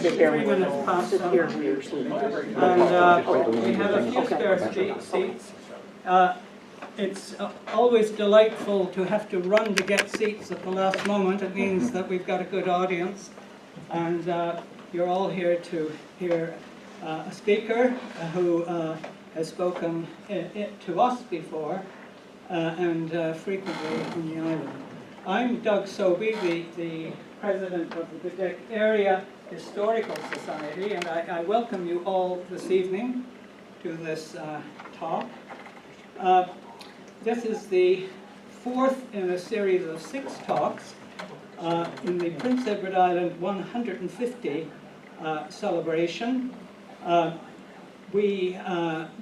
3 minutes past some. And we have a few spare seats. It's always delightful to have to run to get seats at the last moment. It means that we've got a good audience. And you're all here to hear a speaker who has spoken to us before and frequently on the island. I'm Doug Sobey, the president of the Quebec Area Historical Society, and I welcome you all this evening to this talk. This is the fourth in a series of 6 talks in the Prince Edward Island 150 celebration. The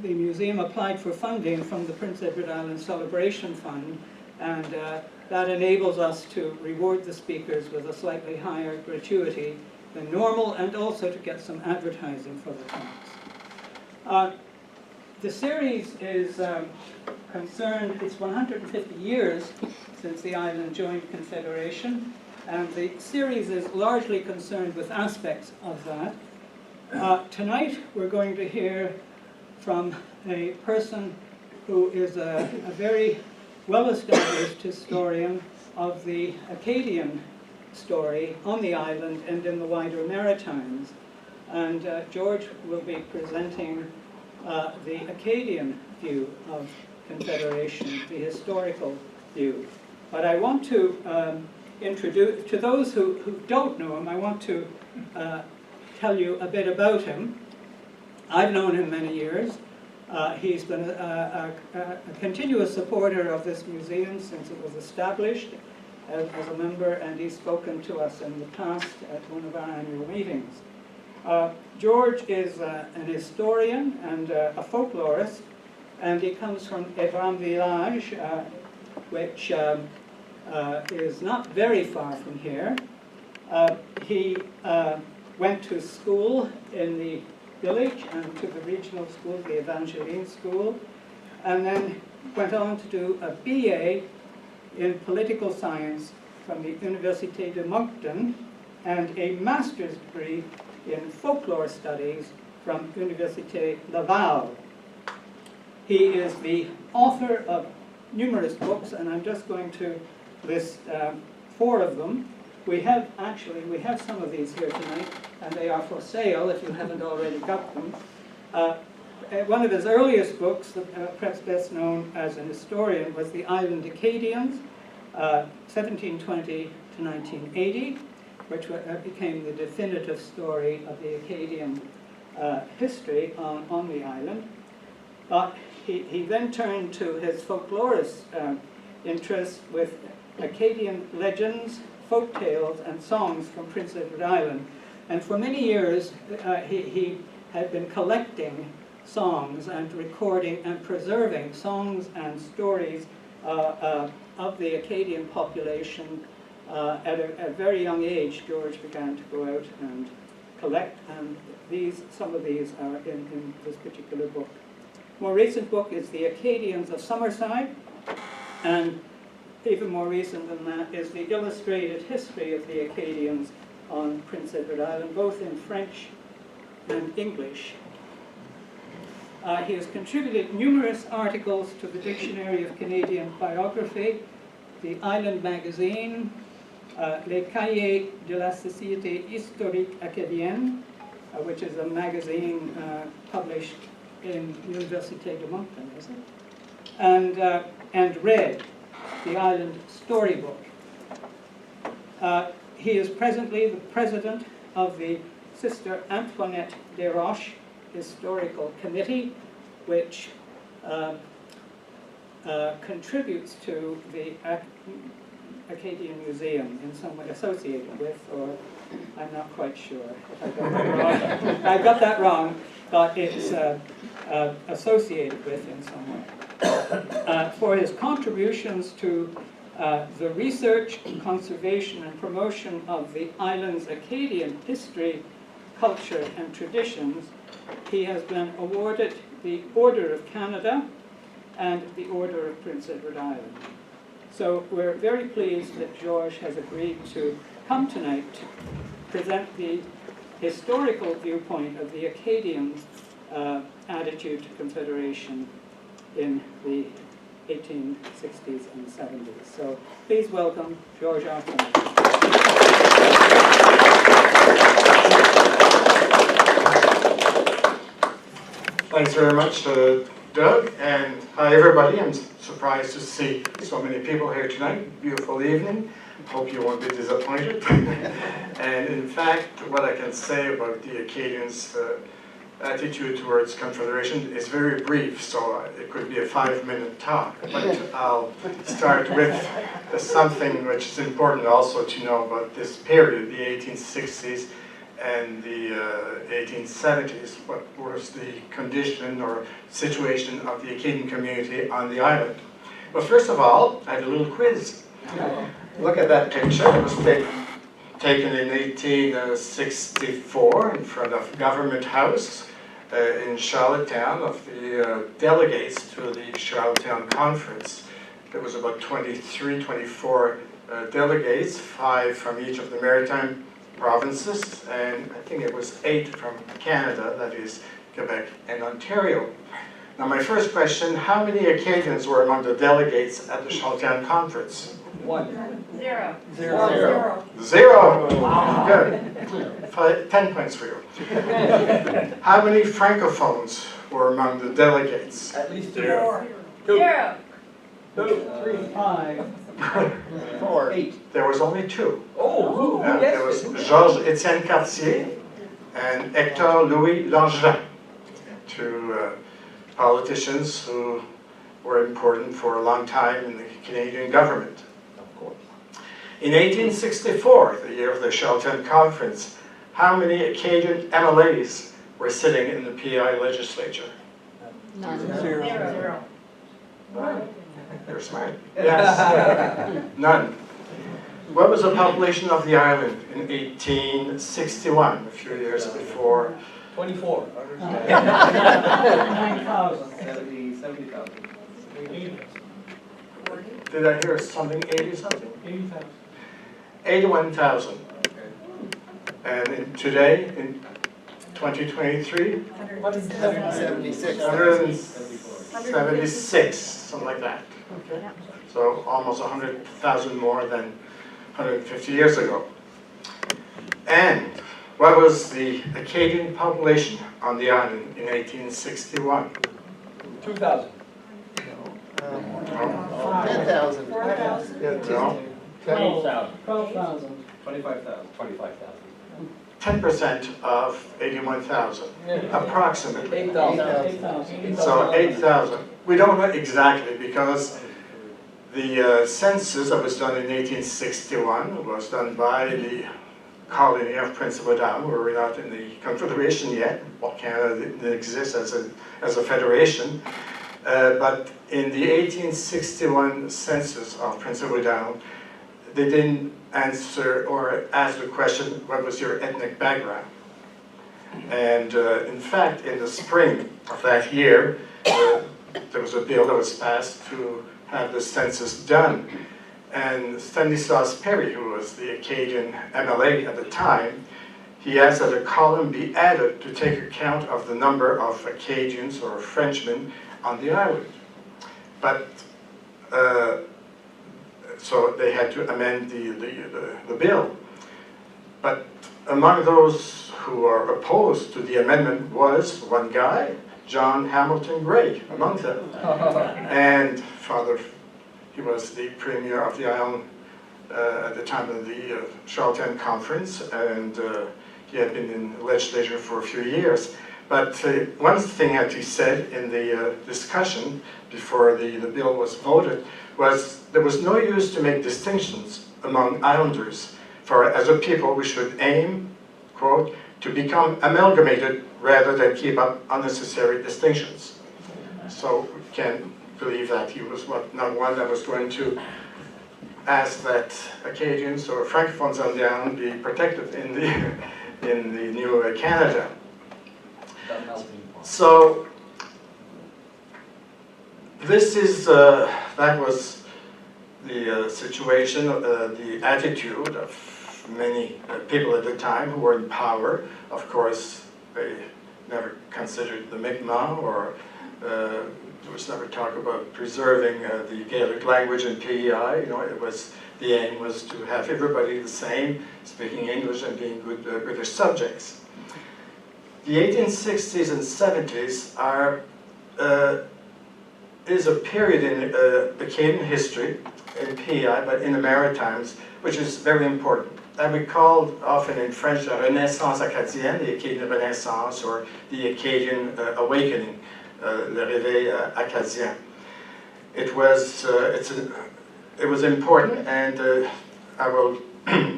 museum applied for funding from the Prince Edward Island Celebration Fund, and that enables us to reward the speakers with a slightly higher gratuity than normal, and also to get some advertising for the talks. The series is concerned, it's 150 years since the island joined Confederation, and the series is largely concerned with aspects of that. Tonight we're going to hear from a person who is a very well-established historian of the Acadian story on the island and in the wider Maritimes. And George will be presenting the Acadian view of Confederation, the historical view. But I want to introduce, to those who don't know him, I want to tell you a bit about him. I've known him many years. He's been a continuous supporter of this museum since it was established as a member, and he's spoken to us in the past at one of our annual meetings. George is an historian and a folklorist, and he comes from Evram Village, which is not very far from here. He went to school in the village and to the regional school, the Evangeline School, and then went on to do a BA in political science from the Université de Moncton and a master's degree in folklore studies from Université Laval. He is the author of numerous books, and I'm just going to list 4 of them. We have some of these here tonight, and they are for sale if you haven't already got them. One of his earliest books, perhaps best known as an historian, was The Island Acadians, 1720 to 1980, which became the definitive story of the Acadian history on the island. But he then turned to his folklorist interest with Acadian legends, folk tales, and songs from Prince Edward Island. And for many years, he had been collecting songs and recording and preserving songs and stories of the Acadian population. At a very young age, George began to go out and collect, and some of these are in this particular book. More recent book is The Acadians of Summerside, and even more recent than that is the illustrated history of the Acadians on Prince Edward Island, both in French and English. He has contributed numerous articles to the Dictionary of Canadian Biography, the Island Magazine, Les Cahiers de la Société Historique Acadienne, which is a magazine published in Université de Moncton, is it? And Red, the Island Storybook. He is presently the president of the Sister Antoinette Desroches Historical Committee, which contributes to the Acadian Museum in some way, associated with, or I'm not quite sure if I got that wrong. I got that wrong, but it's associated with in some way. For his contributions to the research, conservation, and promotion of the island's Acadian history, culture, and traditions, he has been awarded the Order of Canada and the Order of Prince Edward Island. So we're very pleased that George has agreed to come tonight to present the historical viewpoint of the Acadians' attitude to Confederation in the 1860s and 70s. So please welcome George Arsenault. Thanks very much, Doug, and hi everybody. I'm surprised to see so many people here tonight. Beautiful evening. Hope you won't be disappointed. And in fact, what I can say about the Acadians' attitude towards Confederation is very brief, so it could be a 5-minute talk. But I'll start with something which is important also to know about this period, the 1860s and the 1870s. What was the condition or situation of the Acadian community on the island? Well, first of all, I had a little quiz. Look at that picture. It was taken in 1864 in front of Government House in Charlottetown of the delegates to the Charlottetown Conference. There was about 23, 24 delegates, 5 from each of the maritime provinces, and I think it was 8 from Canada, that is Quebec and Ontario. Now my first question, how many Acadians were among the delegates at the Charlottetown Conference? 1. 0. 0. 0. Good. 10 points for you. How many Francophones were among the delegates? At least 0. 2. 0. 2. 3. 5. 4. 8. There was only 2. Oh, who There was Georges Étienne Cartier and Hector Louis Langevin, 2 politicians who were important for a long time in the Canadian government. In 1864, the year of the Charlottetown Conference, how many Acadian MLAs were sitting in the PI legislature? None. 0. 0. You're smart. Yes. None. What was the population of the island in 1861, a few years before? 24. 9,000. 70,000. Did I hear something, 80 something? 80,000. 81,000. And today, in 2023, 176. 176, something like that. Okay. So almost 100,000 more than 150 years ago. And what was the Acadian population on the island in 1861? 2,000. 10,000. 4,000. No. 12,000. 12,000. 25,000. 25,000. 10% of 81,000, approximately. 8,000. So 8,000. We don't know exactly because the census that was done in 1861 was done by the colony of Prince Edward Island, where we're not in the Confederation yet. Well, Canada didn't exist as a federation. But in the 1861 census of Prince Edward Island, they didn't answer or ask the question, what was your ethnic background? And in fact, in the spring of that year, there was a bill that was passed to have the census done. And Stanislaus Perry, who was the Acadian MLA at the time, he asked that a column be added to take account of the number of Acadians or Frenchmen on the island. But so they had to amend the bill. But among those who are opposed to the amendment was one guy, John Hamilton Gray, among them. And he was the premier of the island at the time of the Charlottetown Conference, and he had been in the legislature for a few years. But one thing that he said in the discussion before the bill was voted was there was no use to make distinctions among islanders, for as a people we should aim, quote, to become amalgamated rather than keep up unnecessary distinctions. So we can believe that he was not one that was going to ask that Acadians or Francophones on the island be protected in the new Canada. So this is that was the situation, the attitude of many people at the time who were in power. Of course, they never considered the Mi'kmaq, or there was never talk about preserving the Gaelic language in PEI. You know, the aim was to have everybody the same, speaking English and being good British subjects. The 1860s and 70s is a period in Acadian history, in PEI, but in the Maritimes, which is very important. And we call often in French la Renaissance Acadienne, the Acadian Renaissance, or the Acadian Awakening, le Réveil Acadien. It was important, and I will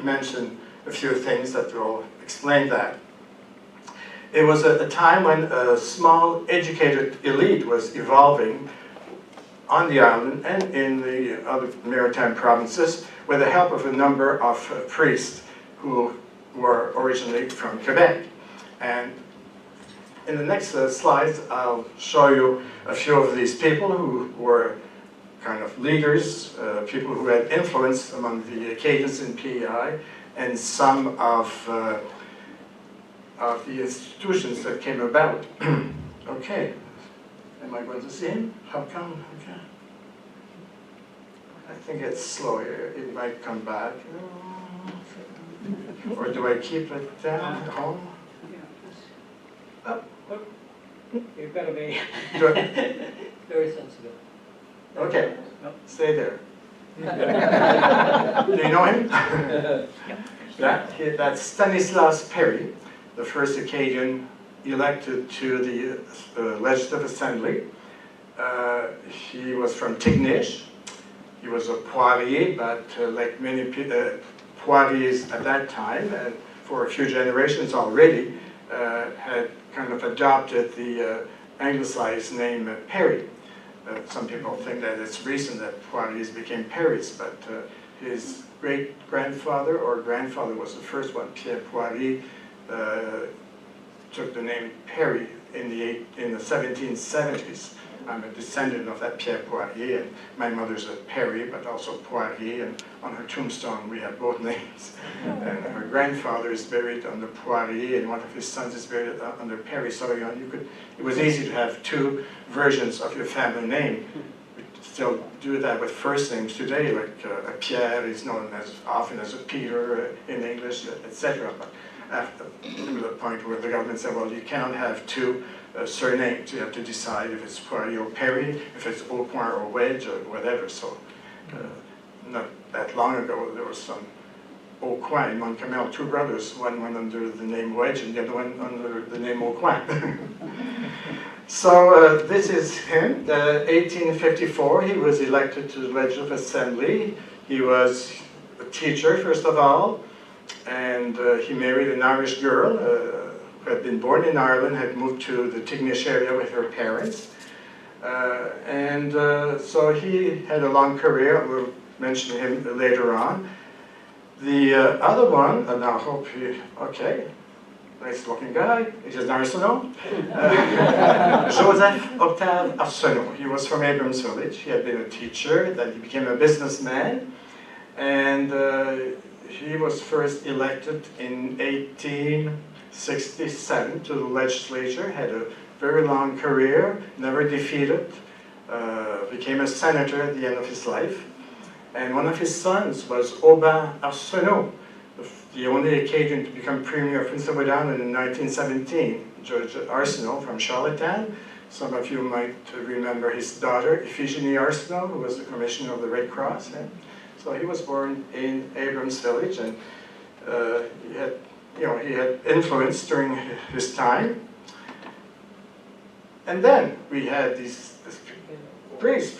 mention a few things that will explain that. It was a time when a small educated elite was evolving on the island and in the other maritime provinces with the help of a number of priests who were originally from Quebec. And in the next slides, I'll show you a few of these people who were kind of leaders, people who had influence among the Acadians in PEI, and some of the institutions that came about. Okay, am I going to see him? How come? Okay. I think it's slow here. It might come back. Or do I keep it down at home? Up. You've got to be Do I- very sensitive. Okay, Nope. stay there. Do you know him? That's Stanislas Perry, the first Acadian elected to the Legislative Assembly. He was from Tignish. He was a Poirier, but like many Poiriers at that time, and for a few generations already, had kind of adopted the anglicized name Perry. Some people think that it's recent that Poiriers became Perrys, but his great-grandfather or grandfather was the first one. Pierre Poirier took the name Perry in the 1770s. I'm a descendant of that Pierre Poirier, and my mother's a Perry, but also Poirier, and on her tombstone we have both names. And her grandfather is buried under Poirier, and one of his sons is buried under Perry. So you know, it was easy to have two versions of your family name. We still do that with first names today, like a Pierre is known as often as a Peter in English, etc. But after the point where the government said, well, you cannot have two surnames. You have to decide if it's Poirier or Perry, if it's Aucoin or Wedge or whatever. So not that long ago, there was some Aucoin in Montcalm, two brothers. One went under the name Wedge and the other one under the name Aucoin. So this is him. 1854, he was elected to the Legislative Assembly. He was a teacher, first of all, and he married an Irish girl who had been born in Ireland, had moved to the Tignish area with her parents. So he had a long career. We'll mention him later on. The other one, and I hope he, okay, nice looking guy, he's an Arsenault. Joseph Octave Arsenault. He was from Abrams Village. He had been a teacher, then he became a businessman, and he was first elected in 1867 to the legislature, had a very long career, never defeated, became a senator at the end of his life. And one of his sons was Aubin Arsenault, the only Acadian to become Premier of Prince Edward Island in 1917. George Arsenault from Charlottetown. Some of you might remember his daughter, Iphigenie Arsenault, who was the commissioner of the Red Cross. So he was born in Abrams Village, and he had influence during his time. And then we had this priest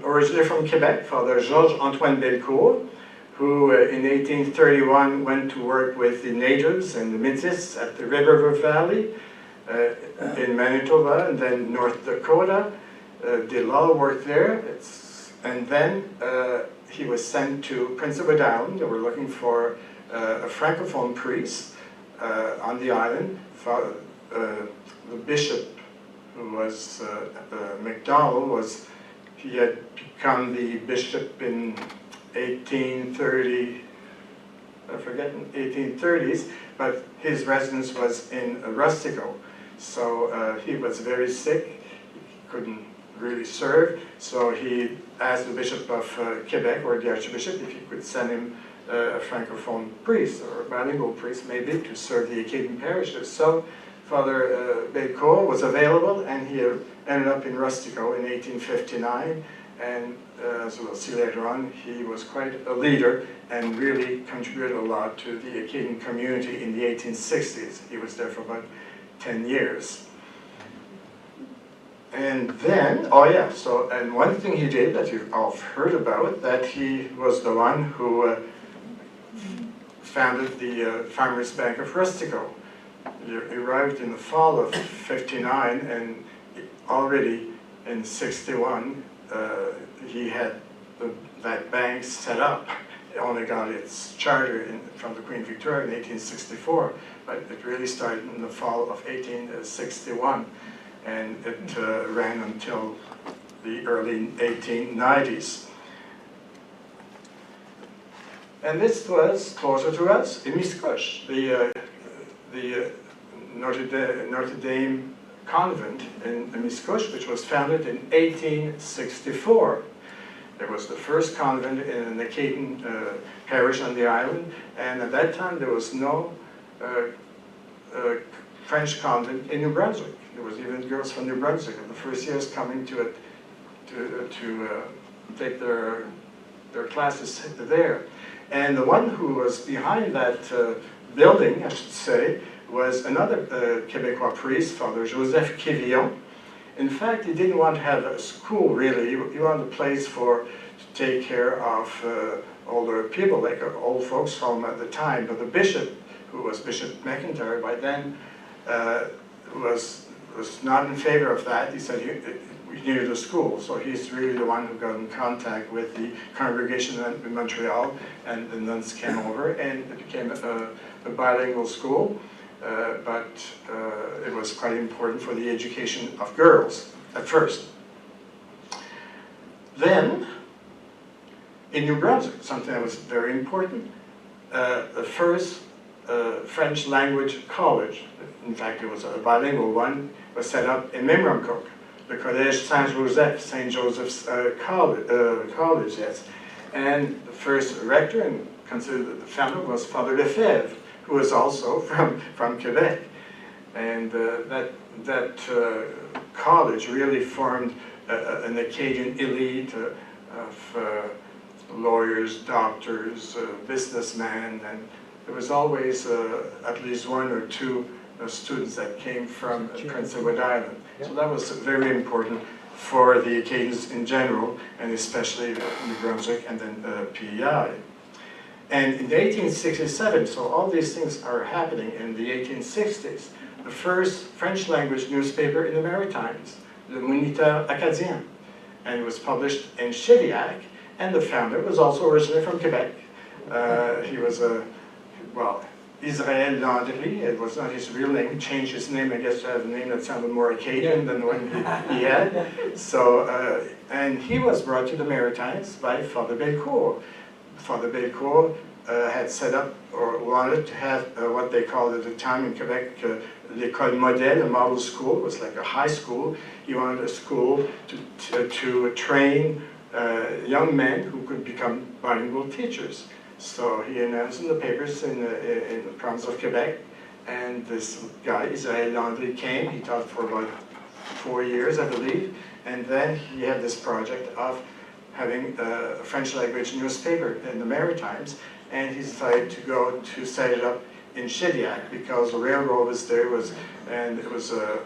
originally from Quebec, Father Georges Antoine Bellecourt, who in 1831 went to work with the natives and the Métis at the Red River Valley in Manitoba and then North Dakota. Did a lot of work there. And then he was sent to Prince Edward Island. They were looking for a francophone priest on the island. The bishop, who was MacDonald, he had become the bishop in 1830, I forget, 1830s, but his residence was in Rustico. So he was very sick, he couldn't really serve, so he asked the Bishop of Quebec, or the Archbishop, if he could send him a Francophone priest, or a bilingual priest maybe, to serve the Acadian parishes. So Father Belcourt was available, and he ended up in Rustico in 1859, and as we'll see later on, he was quite a leader and really contributed a lot to the Acadian community in the 1860s. He was there for about 10 years. And then, oh yeah, so, and one thing he did that you've all heard about, that he was the one who founded the Farmers Bank of Rustico. He arrived in the fall of '59, and already in '61, he had that bank set up. It only got its charter from the Queen Victoria in 1864, but it really started in the fall of 1861, and it ran until the early 1890s. And this was closer to us, in Miscouche, the Notre Dame convent in Miscouche, which was founded in 1864. It was the first convent in an Acadian parish on the island, and at that time there was no French convent in New Brunswick. There was even girls from New Brunswick in the first years coming to take their classes there. And the one who was behind that building, I should say, was another Quebecois priest, Father Joseph Quévillon. In fact, he didn't want to have a school, really. He wanted a place to take care of older people, like old folks home at the time. But the bishop, who was Bishop McIntyre by then, was not in favor of that. He said we needed a school. So he's really the one who got in contact with the congregation in Montreal, and the nuns came over, and it became a bilingual school. But it was quite important for the education of girls at first. Then, in New Brunswick, something that was very important, the first French language college, in fact it was a bilingual one, was set up in Memramcook, the Collège Saint Joseph's College, yes. And the first rector, and considered the founder, was Father Lefebvre, who was also from Quebec. And that college really formed an Acadian elite of lawyers, doctors, businessmen, and there was always at least one or two students that came from Prince Edward Island. So that was very important for the Acadians in general, and especially New Brunswick and then PEI. And in 1867, so all these things are happening in the 1860s, the first French language newspaper in the Maritimes, Le Moniteur Acadien, and it was published in Shediac, and the founder was also originally from Quebec. He was Israel Landry. It was not his real name. He changed his name, I guess, to have a name that sounded more Acadian than the one he had. So, and he was brought to the Maritimes by Father Belcourt. Father Belcourt had set up, or wanted to have what they called at the time in Quebec, l'école modèle, a model school. It was like a high school. He wanted a school to train young men who could become bilingual teachers. So he announced in the papers in the province of Quebec, and this guy, Israel Landry, came. He taught for about 4 years, I believe, and then he had this project of having a French language newspaper in the Maritimes, and he decided to go to set it up in Shediac because the railroad was there, and it was a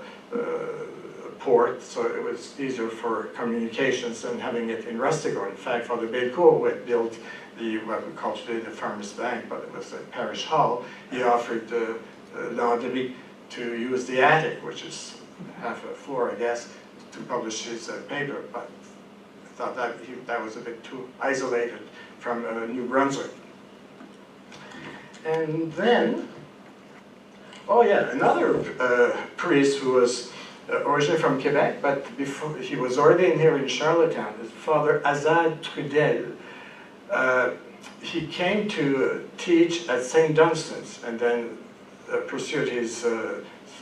port, so it was easier for communications than having it in Rustico. In fact, Father Belcourt, who had built what we call today the Farmers Bank, but it was a parish hall, he offered Landry to use the attic, which is half a floor, I guess, to publish his paper, but I thought that was a bit too isolated from New Brunswick. And then, oh yeah, another priest who was originally from Quebec, but before he was ordained here in Charlottetown, is Father Azad Trudel. He came to teach at St. Dunstan's and then pursued his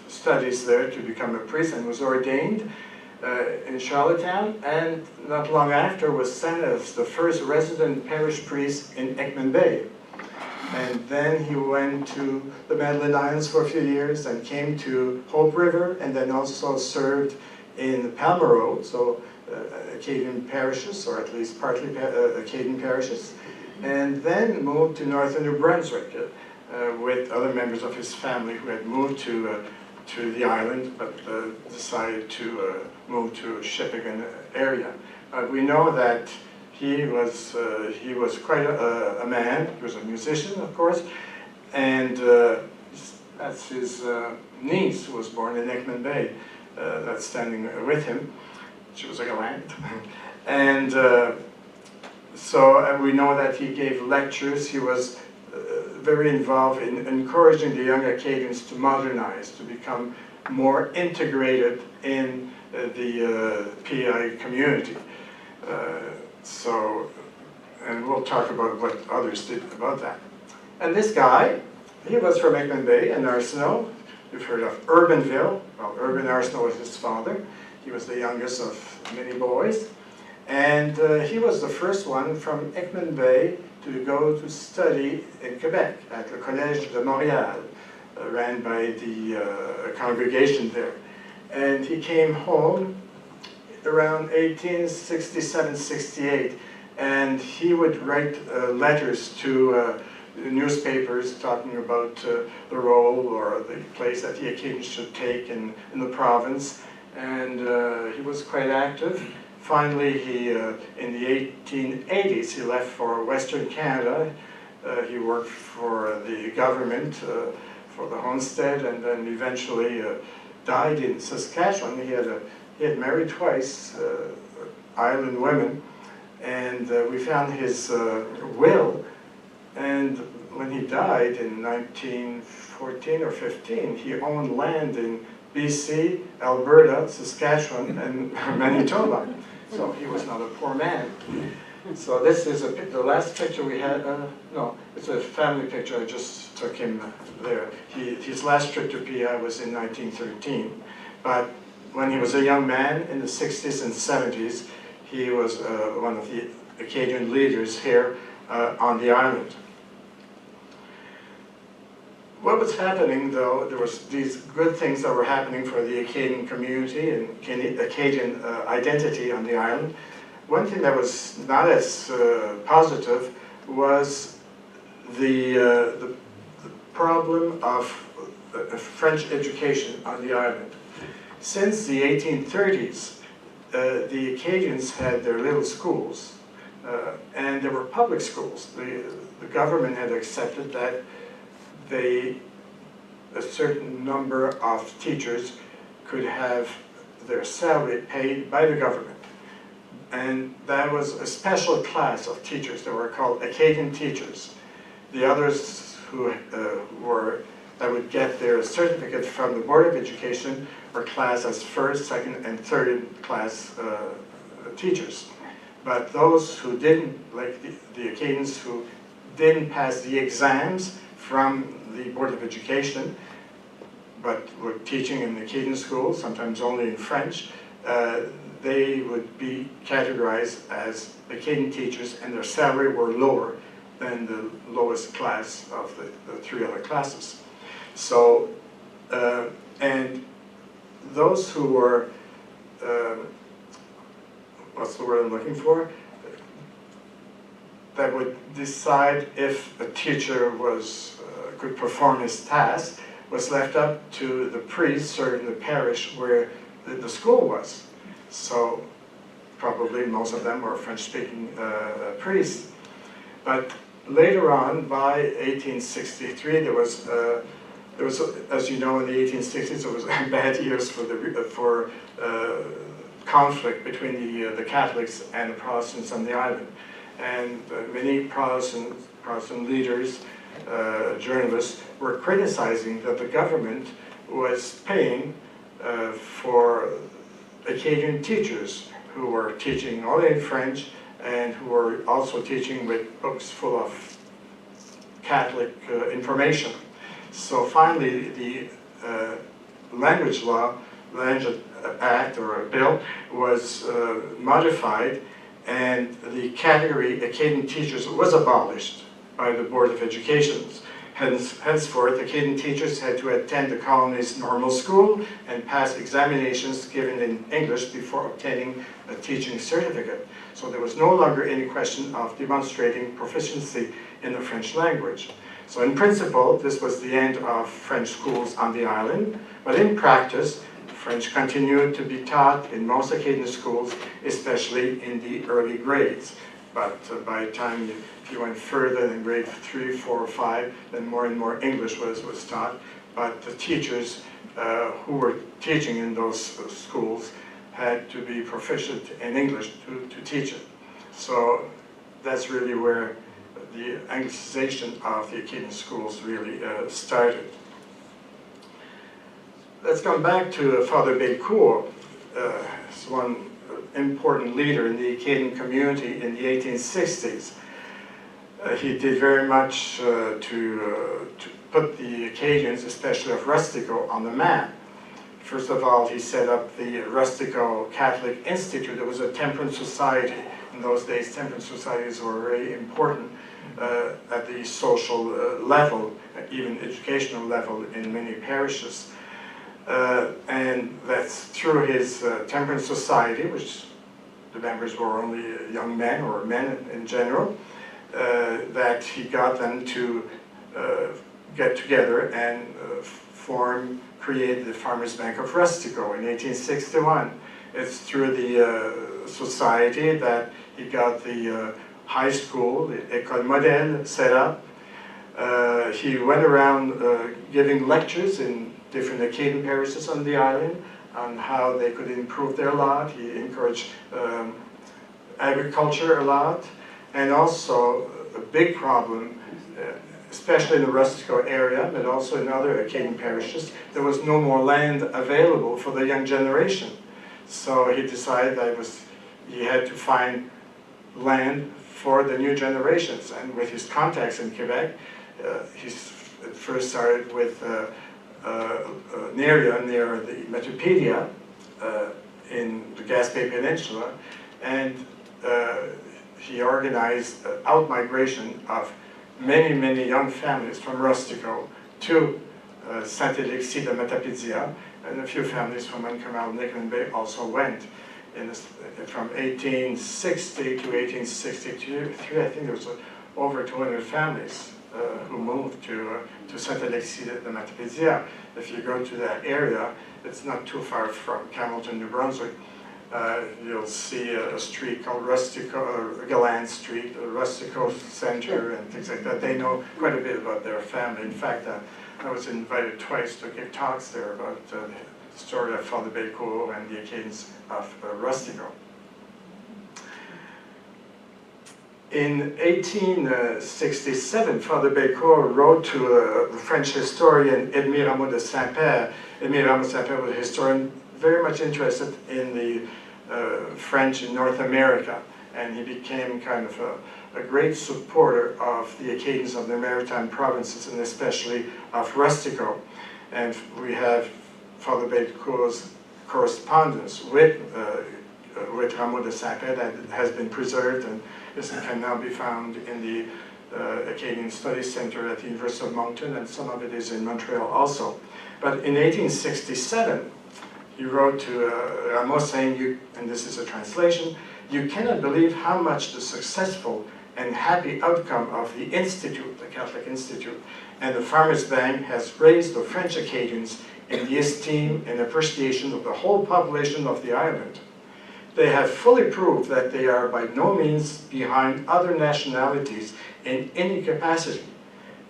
studies there to become a priest and was ordained in Charlottetown, and not long after was sent as the first resident parish priest in Ekman Bay. And then he went to the Madeline Islands for a few years and came to Hope River, and then also served in Palmaroad, so Acadian parishes, or at least partly Acadian parishes, and then moved to northern New Brunswick with other members of his family who had moved to the island, but decided to move to Shippagan area. We know that he was quite a man. He was a musician, of course, and that's his niece who was born in Ekman Bay, that's standing with him. She was a gallant. And so we know that he gave lectures. He was very involved in encouraging the young Acadians to modernize, to become more integrated in the PI community. And we'll talk about what others did about that. And this guy, he was from Ekman Bay and Arsenault. You've heard of Urbanville. Well, Urban Arsenault was his father. He was the youngest of many boys. And he was the first one from Ekman Bay to go to study in Quebec at the Collège de Montréal, ran by the congregation there. And he came home around 1867-68, and he would write letters to newspapers talking about the role or the place that the Acadians should take in the province, and he was quite active. Finally, in the 1880s, he left for Western Canada. He worked for the government, for the homestead, and then eventually died in Saskatchewan. He had married twice, island women, and we found his will. And when he died in 1914 or 15, he owned land in BC, Alberta, Saskatchewan, and Manitoba. So he was not a poor man. So this is the last picture we had. No, it's a family picture. I just took him there. His last trip to PI was in 1913. But when he was a young man in the 60s and 70s, he was one of the Acadian leaders here on the island. What was happening, though, there was these good things that were happening for the Acadian community and Acadian identity on the island. One thing that was not as positive was the problem of French education on the island. Since the 1830s, the Acadians had their little schools, and there were public schools. The government had accepted that a certain number of teachers could have their salary paid by the government. And that was a special class of teachers that were called Acadian teachers. The others that would get their certificate from the Board of Education were classed as first, second, and third class teachers. But those who didn't, like the Acadians who didn't pass the exams from the Board of Education, but were teaching in the Acadian schools, sometimes only in French, they would be categorized as Acadian teachers, and their salary were lower than the lowest class of the three other classes. So, and those who were, what's the word I'm looking for? That would decide if a teacher could perform his task was left up to the priest serving the parish where the school was. So probably most of them were French-speaking priests. But later on, by 1863, there was, as you know, in the 1860s, there was bad years for conflict between the Catholics and the Protestants on the island. And many Protestant leaders, journalists, were criticizing that the government was paying for Acadian teachers who were teaching only in French and who were also teaching with books full of Catholic information. So finally, the language act or a bill was modified, and the category Acadian teachers was abolished by the Board of Education. Henceforth, Acadian teachers had to attend the colony's normal school and pass examinations given in English before obtaining a teaching certificate. So there was no longer any question of demonstrating proficiency in the French language. So in principle, this was the end of French schools on the island, but in practice, French continued to be taught in most Acadian schools, especially in the early grades. But by the time if you went further than grade 3, 4, or 5, then more and more English was taught. But the teachers who were teaching in those schools had to be proficient in English to teach it. So that's really where the Anglicization of the Acadian schools really started. Let's come back to Father Bécourt, one important leader in the Acadian community in the 1860s. He did very much to put the Acadians, especially of Rustico, on the map. First of all, he set up the Rustico Catholic Institute. It was a temperance society. In those days, temperance societies were very important at the social level, even educational level in many parishes. And that's through his temperance society, which the members were only young men or men in general, that he got them to get together and create the Farmers Bank of Rustico in 1861. It's through the society that he got the high school, the École Modèle, set up. He went around giving lectures in different Acadian parishes on the island on how they could improve their lot. He encouraged agriculture a lot, and also a big problem, especially in the Rustico area, but also in other Acadian parishes, there was no more land available for the young generation. So he decided that he had to find land for the new generations, and with his contacts in Quebec, he first started with an area near the Metopedia in the Gaspé Peninsula, and he organized out-migration of many, many young families from Rustico to Saint-Alexis de Matapedia, and a few families from Uncamal Nicklin Bay also went. From 1860 to 1863, I think there was over 200 families who moved to Saint-Alexis de Matapedia. If you go to that area, it's not too far from Hamilton, New Brunswick. You'll see a street called Rustico, Galland Street, Rustico Center, and things like that. They know quite a bit about their family. In fact, I was invited twice to give talks there about the story of Father Bécourt and the Acadians of Rustico. In 1867, Father Bécourt wrote to the French historian Edmé Rameau de Saint-Père. Edmé Rameau de Saint-Père was a historian very much interested in the French in North America, and he became kind of a great supporter of the Acadians of the Maritime provinces, and especially of Rustico. And we have Father Bécourt's correspondence with Rameau de Saint-Père that has been preserved, and this can now be found in the Acadian Studies Center at the University of Moncton, and some of it is in Montreal also. But in 1867, he wrote to Rameau saying, and this is a translation, "You cannot believe how much the successful and happy outcome of the Institute, the Catholic Institute, and the Farmers' Bank has raised the French Acadians in the esteem and appreciation of the whole population of the island. They have fully proved that they are by no means behind other nationalities in any capacity,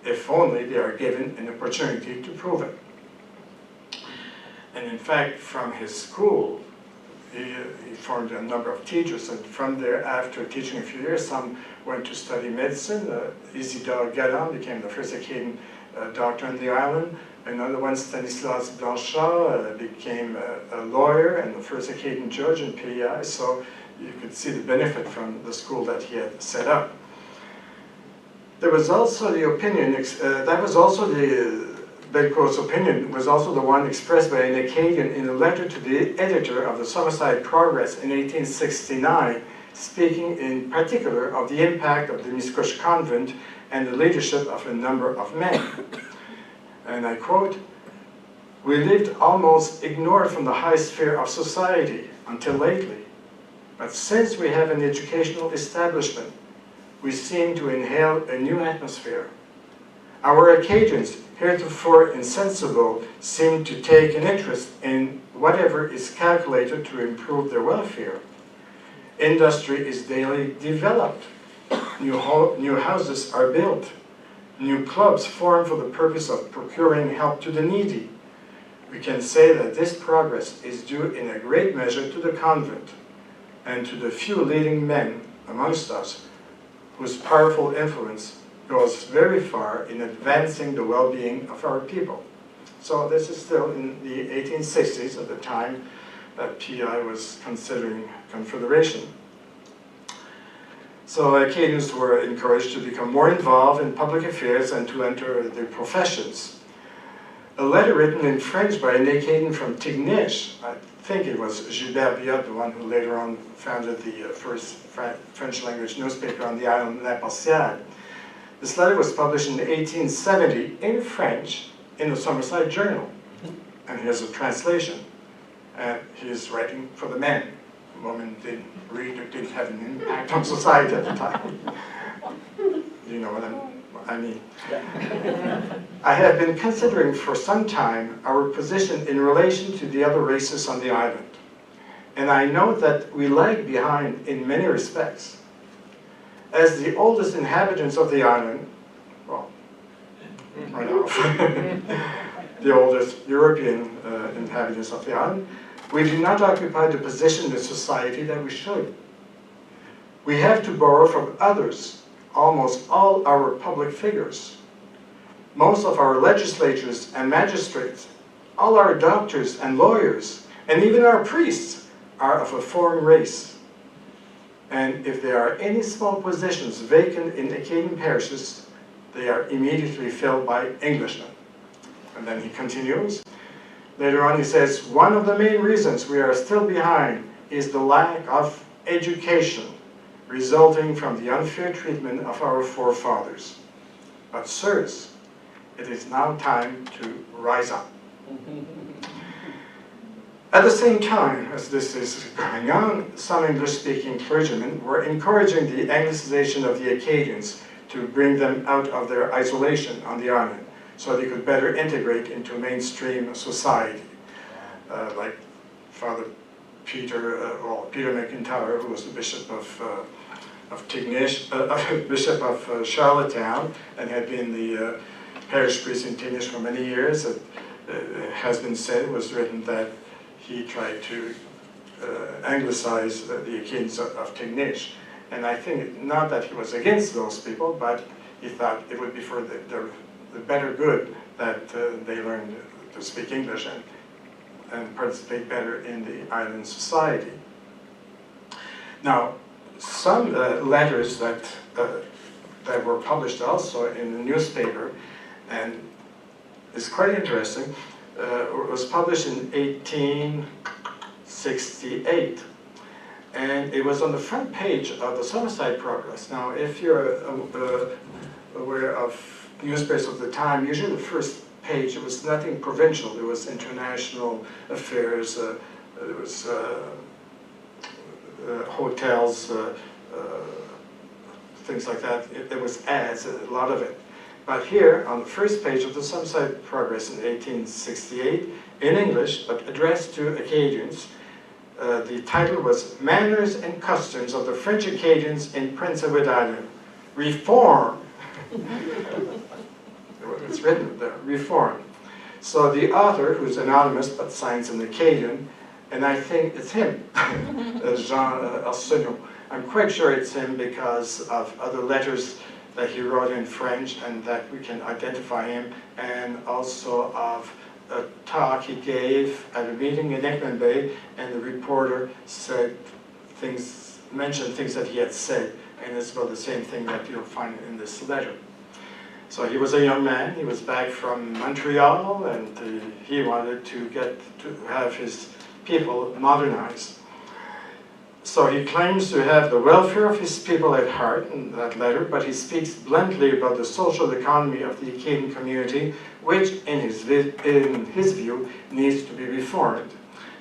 if only they are given an opportunity to prove it." And in fact, from his school, he formed a number of teachers, and from there, after teaching a few years, some went to study medicine. Isidore Galland became the first Acadian doctor on the island. Another one, Stanislas Blanchard, became a lawyer and the first Acadian judge in PEI. So you could see the benefit from the school that he had set up. There was also the opinion, Belcourt's opinion was also the one expressed by an Acadian in a letter to the editor of the Summerside Progress in 1869, speaking in particular of the impact of the Miscouche convent and the leadership of a number of men. And I quote, "We lived almost ignored from the high sphere of society until lately. But since we have an educational establishment, we seem to inhale a new atmosphere. Our Acadians, heretofore insensible, seem to take an interest in whatever is calculated to improve their welfare. Industry is daily developed. New houses are built. New clubs form for the purpose of procuring help to the needy. We can say that this progress is due in a great measure to the convent and to the few leading men amongst us whose powerful influence goes very far in advancing the well-being of our people." So this is still in the 1860s, at the time that PI was considering Confederation. So Acadians were encouraged to become more involved in public affairs and to enter their professions. A letter written in French by an Acadian from Tignish, I think it was Gilbert Biot, the one who later on founded the first French language newspaper on the island, L'Impartial. This letter was published in 1870 in French in the Summerside Journal. And here's a translation. And he's writing for the men. Women didn't read or didn't have an impact on society at the time. You know what I mean? "I have been considering for some time our position in relation to the other races on the island. And I know that we lag behind in many respects. As the oldest inhabitants of the island, well, right off, the oldest European inhabitants of the island, we do not occupy the position in society that we should. We have to borrow from others almost all our public figures. Most of our legislators and magistrates, all our doctors and lawyers, and even our priests are of a foreign race. And if there are any small positions vacant in Acadian parishes, they are immediately filled by Englishmen." And then he continues. Later on he says, "One of the main reasons we are still behind is the lack of education resulting from the unfair treatment of our forefathers. But sirs, it is now time to rise up." At the same time as this is going on, some English-speaking clergymen were encouraging the Anglicization of the Acadians to bring them out of their isolation on the island so they could better integrate into mainstream society. Like Father Peter McIntyre, who was the Bishop of Tignish, Bishop of Charlottetown, and had been the parish priest in Tignish for many years. It has been said, it was written that he tried to anglicize the Acadians of Tignish. And I think not that he was against those people, but he thought it would be for the better good that they learned to speak English and participate better in the island society. Now, some letters that were published also in the newspaper, and it's quite interesting, was published in 1868. And it was on the front page of the Summerside Progress. Now, if you're aware of newspapers of the time, usually the first page, it was nothing provincial. There was international affairs, there was hotels, things like that. There was ads, a lot of it. But here, on the first page of the Summerside Progress in 1868, in English, but addressed to Acadians, the title was "Manners and Customs of the French Acadians in Prince Edward Island. Reform." It's written there, "Reform." So the author, who's anonymous but signs an Acadian, and I think it's him, Jean Arsenault. I'm quite sure it's him because of other letters that he wrote in French and that we can identify him, and also of a talk he gave at a meeting in Ekman Bay, and the reporter said things mention things that he had said, and it's about the same thing that you'll find in this letter. So he was a young man, he was back from Montreal, and he wanted to have his people modernized. So he claims to have the welfare of his people at heart in that letter, but he speaks bluntly about the social economy of the Acadian community, which in his view needs to be reformed.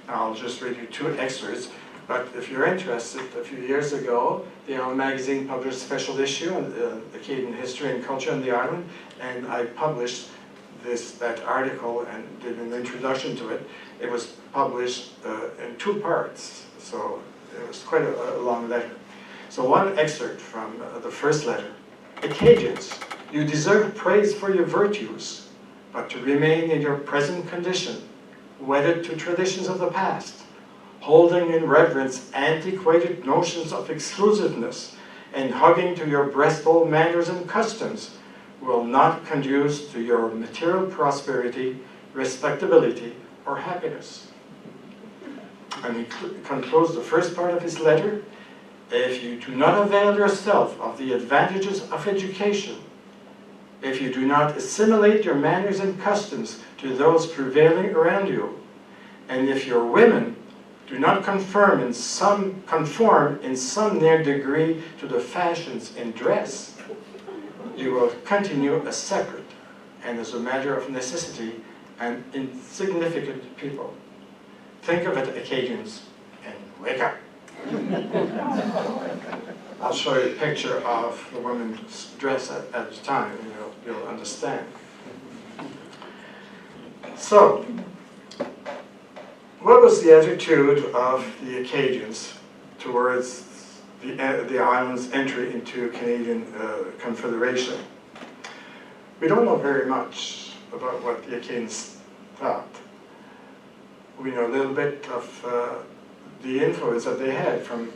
Now, I'll just read you 2 excerpts, but if you're interested, a few years ago, the Island magazine published a special issue on Acadian history and culture on the island, and I published that article and did an introduction to it. It was published in 2 parts, so it was quite a long letter. So one excerpt from the first letter. Acadians, you deserve praise for your virtues, but to remain in your present condition, wedded to traditions of the past, holding in reverence antiquated notions of exclusiveness, and hugging to your breast old manners and customs, will not conduce to your material prosperity, respectability, or happiness. And he concludes the first part of his letter. If you do not avail yourself of the advantages of education, if you do not assimilate your manners and customs to those prevailing around you, and if your women do not conform in some near degree to the fashions in dress, you will continue a separate, and as a matter of necessity, an insignificant people. Think of it, Acadians, and wake up. I'll show you a picture of the woman's dress at the time, and you'll understand. So, what was the attitude of the Acadians towards the island's entry into Canadian Confederation? We don't know very much about what the Acadians thought. We know a little bit of the influence that they had from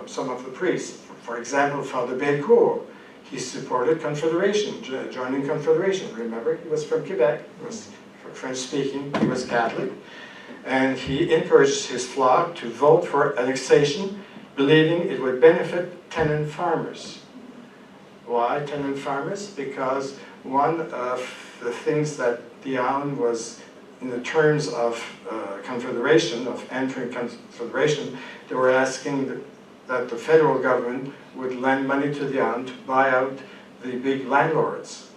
some of the priests. For example, Father Belcourt, he supported Confederation, joining Confederation. Remember, he was from Quebec, he was French-speaking, he was Catholic, and he encouraged his flock to vote for annexation, believing it would benefit tenant farmers. Why tenant farmers? Because one of the things that the island was, in the terms of Confederation, of entering Confederation, they were asking that the federal government would lend money to the island to buy out the big landlords.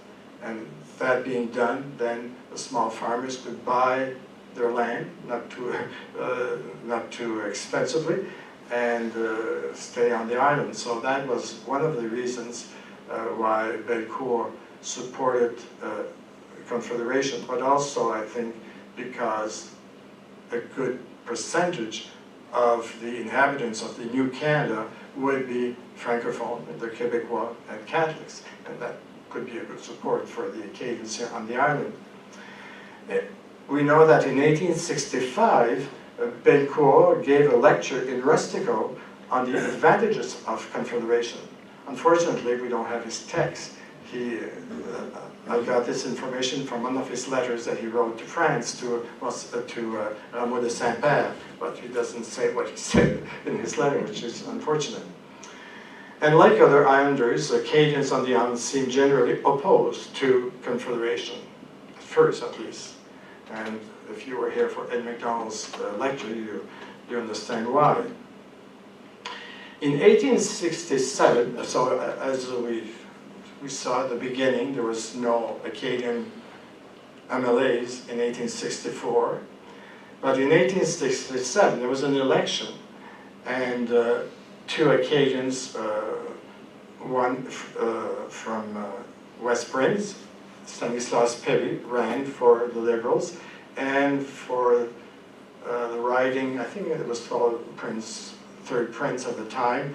And that being done, then the small farmers could buy their land, not too expensively, and stay on the island. So that was one of the reasons why Belcourt supported Confederation, but also, I think, because a good percentage of the inhabitants of the New Canada would be Francophone, the Quebecois, and Catholics, and that could be a good support for the Acadians here on the island. We know that in 1865, Belcourt gave a lecture in Rustico on the advantages of Confederation. Unfortunately, we don't have his text. I got this information from one of his letters that he wrote to France, to Rameau de Saint-Père, but he doesn't say what he said in his letter, which is unfortunate. And like other islanders, Acadians on the island seem generally opposed to Confederation, at first at least. And if you were here for Ed MacDonald's lecture, you understand why. In 1867, so as we saw at the beginning, there was no Acadian MLAs in 1864. But in 1867, there was an election, and 2 Acadians, one from West Prince, Stanislas Perry, ran for the Liberals, and for the riding, I think it was called third Prince at the time,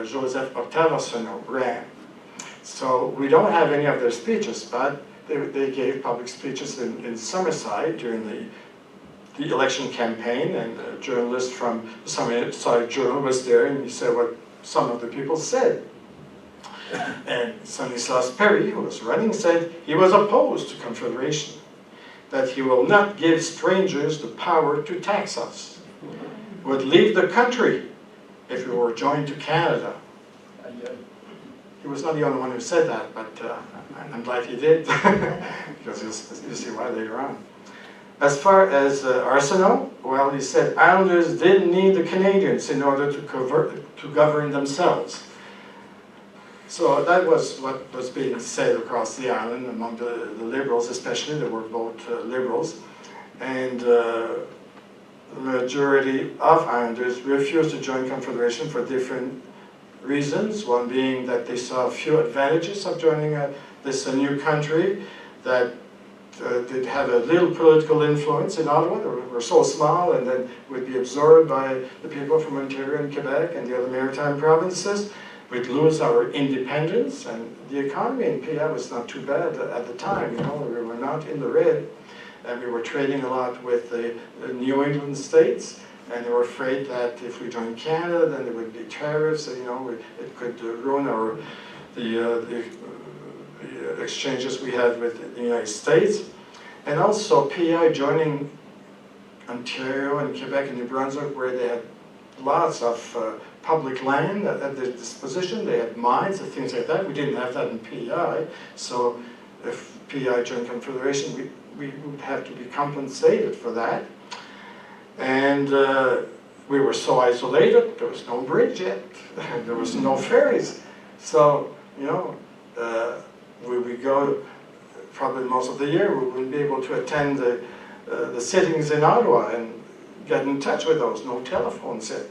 Joseph Octave Arsenault ran. So we don't have any of their speeches, but they gave public speeches in Summerside during the election campaign, and a journalist from the Summerside Journal was there, and he said what some of the people said. And Stanislas Perry, who was running, said he was opposed to Confederation, that he will not give strangers the power to tax us, would leave the country, if we were joined to Canada. He was not the only one who said that, but I'm glad he did, because you'll see why later on. As far as Arsenault, well, he said Islanders didn't need the Canadians in order to govern themselves. So that was what was being said across the island among the Liberals, especially. They were both Liberals. And the majority of Islanders refused to join Confederation for different reasons. One being that they saw a few advantages of joining this new country, that they'd have a little political influence in Ottawa. They were so small, and then would be absorbed by the people from Ontario and Quebec and the other maritime provinces. We'd lose our independence, and the economy in PI was not too bad at the time. You know, we were not in the red, and we were trading a lot with the New England states, and they were afraid that if we joined Canada, then there would be tariffs. You know, it could ruin the exchanges we had with the United States. And also PI joining Ontario and Quebec and New Brunswick, where they had lots of public land at their disposition. They had mines and things like that. We didn't have that in PI. So if PI joined Confederation, we would have to be compensated for that. And we were so isolated, there was no bridge yet. There was no ferries. So, you know, we would go probably most of the year. We wouldn't be able to attend the sittings in Ottawa and get in touch with those. No telephones yet.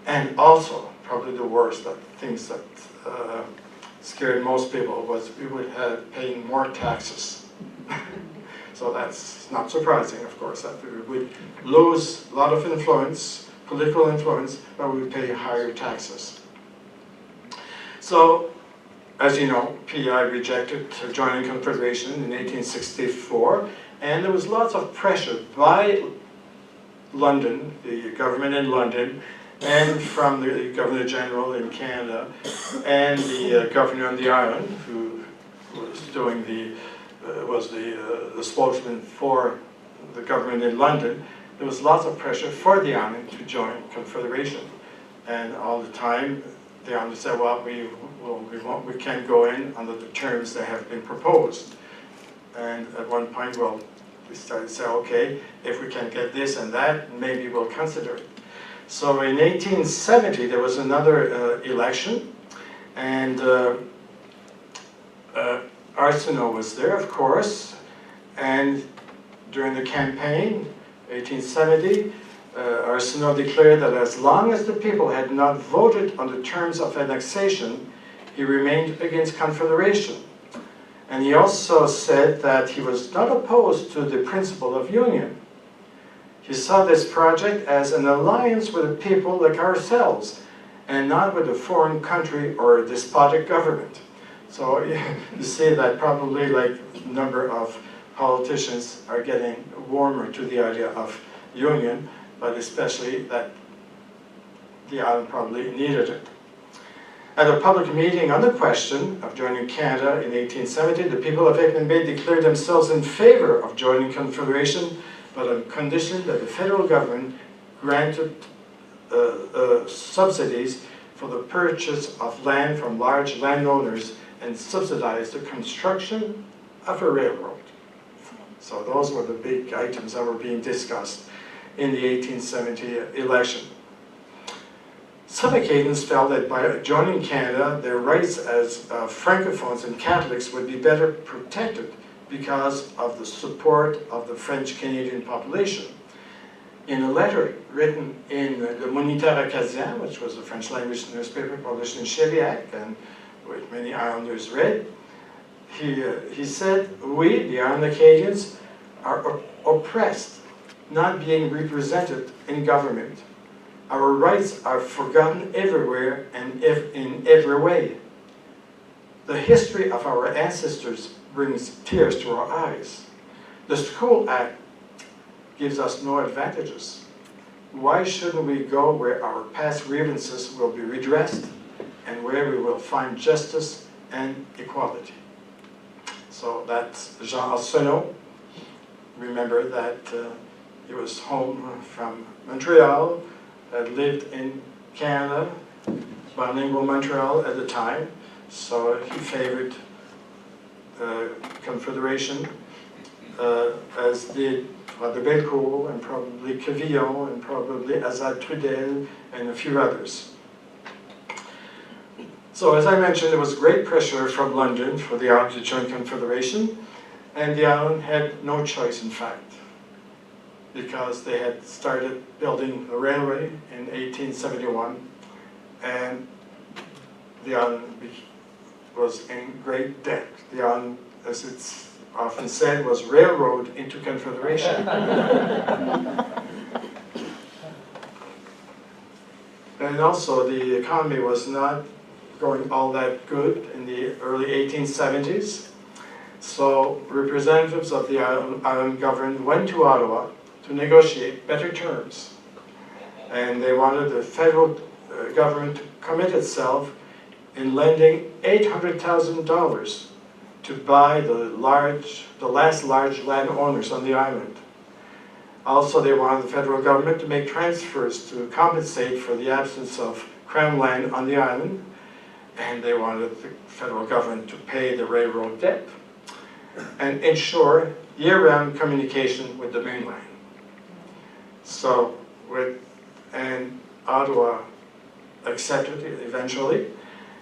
And also, probably the worst, things that scared most people was we would have paying more taxes. So that's not surprising, of course, that we would lose a lot of influence, political influence, but we would pay higher taxes. So, as you know, PI rejected joining Confederation in 1864, and there was lots of pressure by London, the government in London, and from the Governor General in Canada, and the governor on the island, who was doing the spokesman for the government in London. There was lots of pressure for the island to join Confederation, and all the time the island said, "Well, we can't go in under the terms that have been proposed." And at one point, well, we started to say, "Okay, if we can get this and that, maybe we'll consider it." So in 1870, there was another election, and Arsenault was there, of course, and during the campaign, 1870, Arsenault declared that as long as the people had not voted on the terms of annexation, he remained against Confederation. And he also said that he was not opposed to the principle of union. He saw this project as an alliance with a people like ourselves, and not with a foreign country or a despotic government. So you see that probably like a number of politicians are getting warmer to the idea of union, but especially that the island probably needed it. At a public meeting on the question of joining Canada in 1870, the people of Acadian Bay declared themselves in favor of joining Confederation, but on condition that the federal government granted subsidies for the purchase of land from large landowners and subsidized the construction of a railroad. So those were the big items that were being discussed in the 1870 election. Some Acadians felt that by joining Canada, their rights as Francophones and Catholics would be better protected because of the support of the French-Canadian population. In a letter written in Le Moniteur Acadien, which was a French language newspaper published in Chiliac and which many Islanders read, he said, "We, the Island Acadians, are oppressed, not being represented in government. Our rights are forgotten everywhere and in every way. The history of our ancestors brings tears to our eyes. The School Act gives us no advantages. Why shouldn't we go where our past grievances will be redressed and where we will find justice and equality?" So that's Jean Arsenault. Remember that he was home from Montreal, had lived in Canada, bilingual Montreal at the time, so he favored Confederation, as did de Bellecourt and probably Quevillon and probably Azad Trudel and a few others. So as I mentioned, there was great pressure from London for the island to join Confederation, and the island had no choice in fact, because they had started building a railway in 1871, and the island was in great debt. The island, as it's often said, was railroad into Confederation. And also the economy was not going all that good in the early 1870s. So representatives of the island government went to Ottawa to negotiate better terms. And they wanted the federal government to commit itself in lending $800,000 to buy the last large landowners on the island. Also, they wanted the federal government to make transfers to compensate for the absence of crown land on the island, and they wanted the federal government to pay the railroad debt and ensure year-round communication with the mainland. So, and Ottawa accepted it eventually,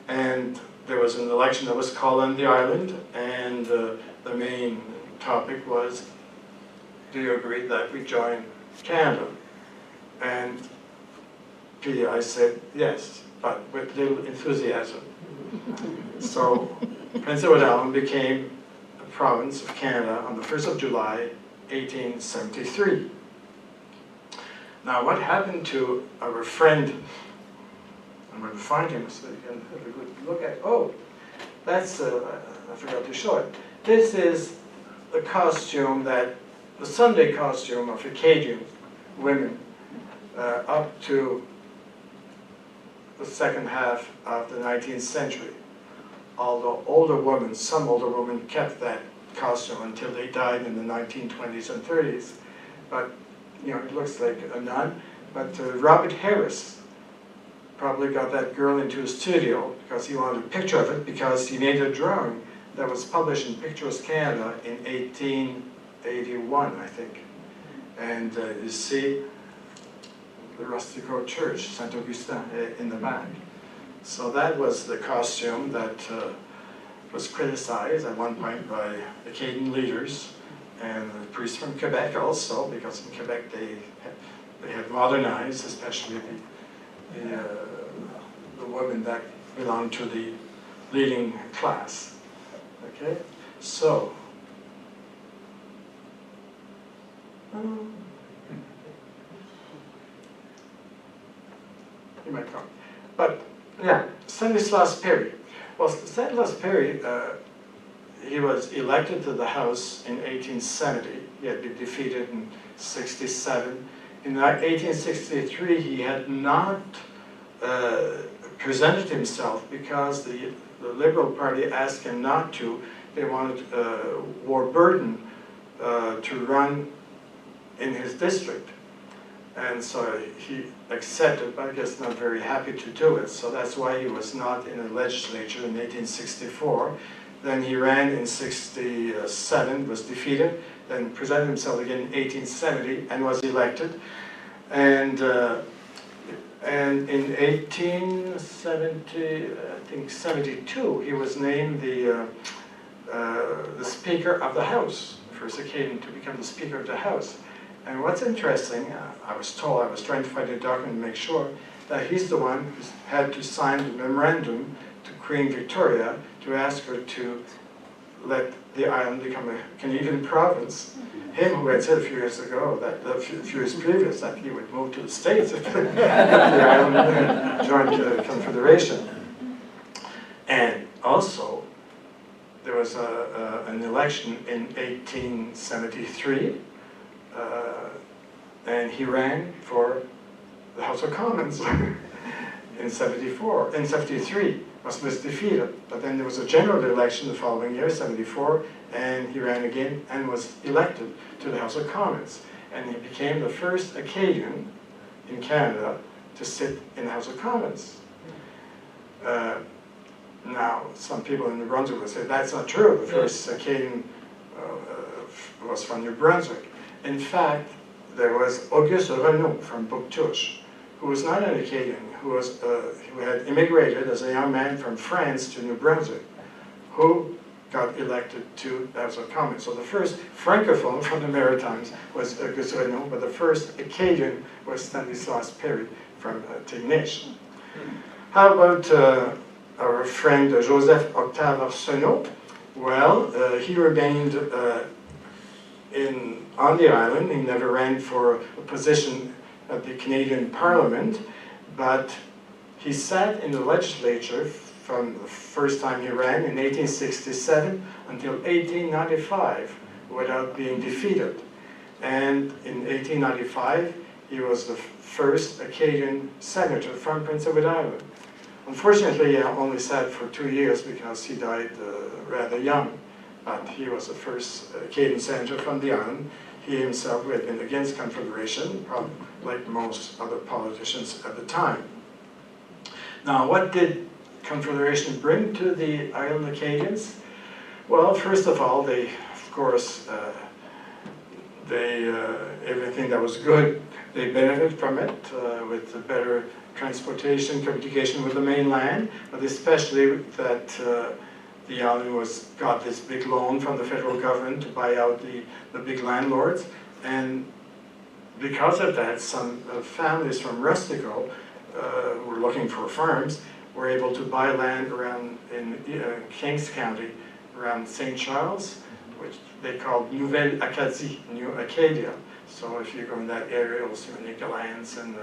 and there was an election that was called on the island, and the main topic was, do you agree that we join Canada? And I said yes, but with little enthusiasm. So Prince Edward Island became a province of Canada on the 1st of July, 1873. Now what happened to our friend, I'm going to find him so you can have a good look at, oh, that's, I forgot to show it. This is the costume the Sunday costume of Acadian women up to the second half of the 19th century. Although some older women kept that costume until they died in the 1920s and 30s. But, you know, it looks like a nun. But Robert Harris probably got that girl into his studio because he wanted a picture of it, because he made a drawing that was published in Pictures Canada in 1881, I think. And you see the Rustico Church, Saint Augustin, in the back. So that was the costume that was criticized at one point by Acadian leaders and priests from Quebec also, because in Quebec they had modernized, especially the women that belonged to the leading class. Okay, so you might come, but yeah, Stanislas Perry. Well, Stanislas Perry, he was elected to the House in 1870. He had been defeated in 67. In 1863, he had not presented himself because the Liberal Party asked him not to. They wanted Warburton to run in his district. And so he accepted, but I guess not very happy to do it. So that's why he was not in the legislature in 1864. Then he ran in 67, was defeated, then presented himself again in 1870 and was elected. And in 1870, I think 72, he was named the Speaker of the House, the first Acadian to become the Speaker of the House. And what's interesting, I was told, I was trying to find a document to make sure, that he's the one who had to sign the memorandum to Queen Victoria to ask her to let the island become a Canadian province. Him who had said a few years ago, a few years previous, that he would move to the States if the island joined the Confederation. And also, there was an election in 1873, and he ran for the House of Commons in 73, was defeated. But then there was a general election the following year, 74, and he ran again and was elected to the House of Commons. And he became the first Acadian in Canada to sit in the House of Commons. Now, some people in New Brunswick will say that's not true. The first Acadian was from New Brunswick. In fact, there was Auguste Renault from Bouctouche, who was not an Acadian, who had immigrated as a young man from France to New Brunswick, who got elected to the House of Commons. So the first Francophone from the Maritimes was Auguste Renault, but the first Acadian was Stanislas Perry from Tignish. How about our friend Joseph Octave Arsenault? Well, he remained on the island. He never ran for a position at the Canadian Parliament, but he sat in the legislature from the first time he ran in 1867 until 1895 without being defeated. And in 1895, he was the first Acadian senator from Prince Edward Island. Unfortunately, he only sat for 2 years because he died rather young. But he was the first Acadian senator from the island. He himself had been against Confederation, probably like most other politicians at the time. Now, what did Confederation bring to the Island Acadians? Well, first of all, they, of course, everything that was good, they benefited from it with the better transportation, communication with the mainland, but especially that the island got this big loan from the federal government to buy out the big landlords, and because of that, some families from Rustico who were looking for farms were able to buy land around in Kings County, around St. Charles, which they called Nouvelle Acadie, New Acadia. So if you go in that area, you'll see Nicolans and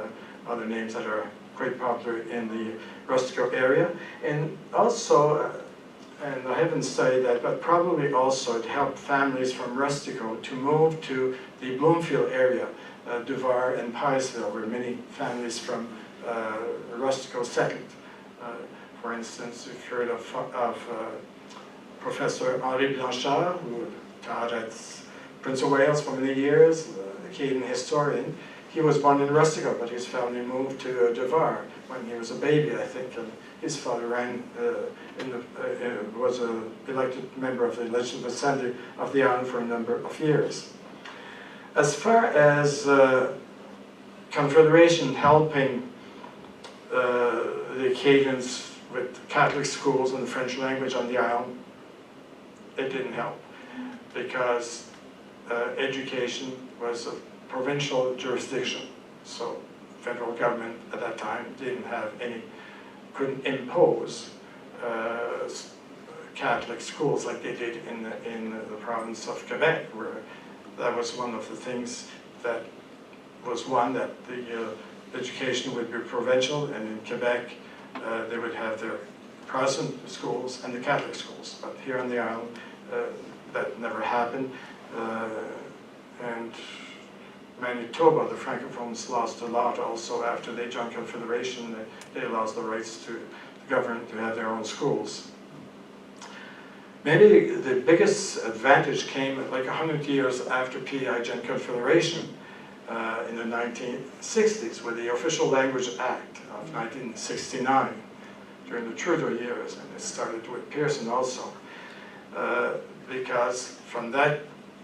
other names that are quite popular in the Rustico area. And also, and I haven't studied that, but probably also it helped families from Rustico to move to the Bloomfield area, Duvar and Piesville, where many families from Rustico settled. For instance, we've heard of Professor Henri Blanchard, who taught at Prince of Wales for many years, Acadian historian. He was born in Rustico, but his family moved to Duvar when he was a baby, I think, and his father was an elected member of the Legislative Assembly of the island for a number of years. As far as Confederation helping the Acadians with Catholic schools and the French language on the island, it didn't help, because education was a provincial jurisdiction, so federal government at that time couldn't impose Catholic schools like they did in the province of Quebec, where that was one of the things that the education would be provincial, and in Quebec they would have their Protestant schools and the Catholic schools. But here on the island, that never happened. And Manitoba, the Francophones lost a lot also after they joined Confederation. They lost the rights to the government to have their own schools. Maybe the biggest advantage came like 100 years after PEI joined Confederation in the 1960s with the Official Language Act of 1969 during the Trudeau years, and it started with Pearson also, because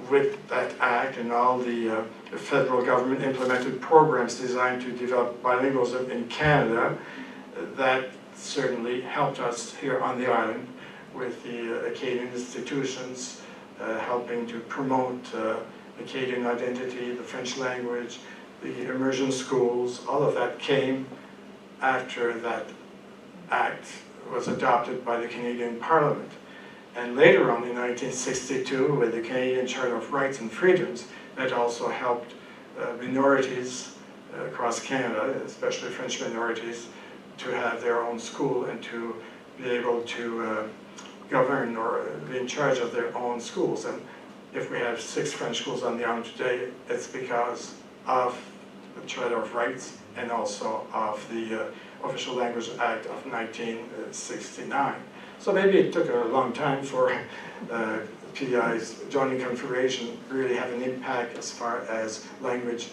with that act and all the federal government implemented programs designed to develop bilingualism in Canada, that certainly helped us here on the island with the Acadian institutions helping to promote Acadian identity, the French language, the immersion schools. All of that came after that act was adopted by the Canadian Parliament. And later on in 1962, with the Canadian Charter of Rights and Freedoms, that also helped minorities across Canada, especially French minorities, to have their own school and to be able to govern or be in charge of their own schools. And if we have 6 French schools on the island today, it's because of the Charter of Rights and also of the Official Language Act of 1969. So maybe it took a long time for PI's joining Confederation really had an impact as far as language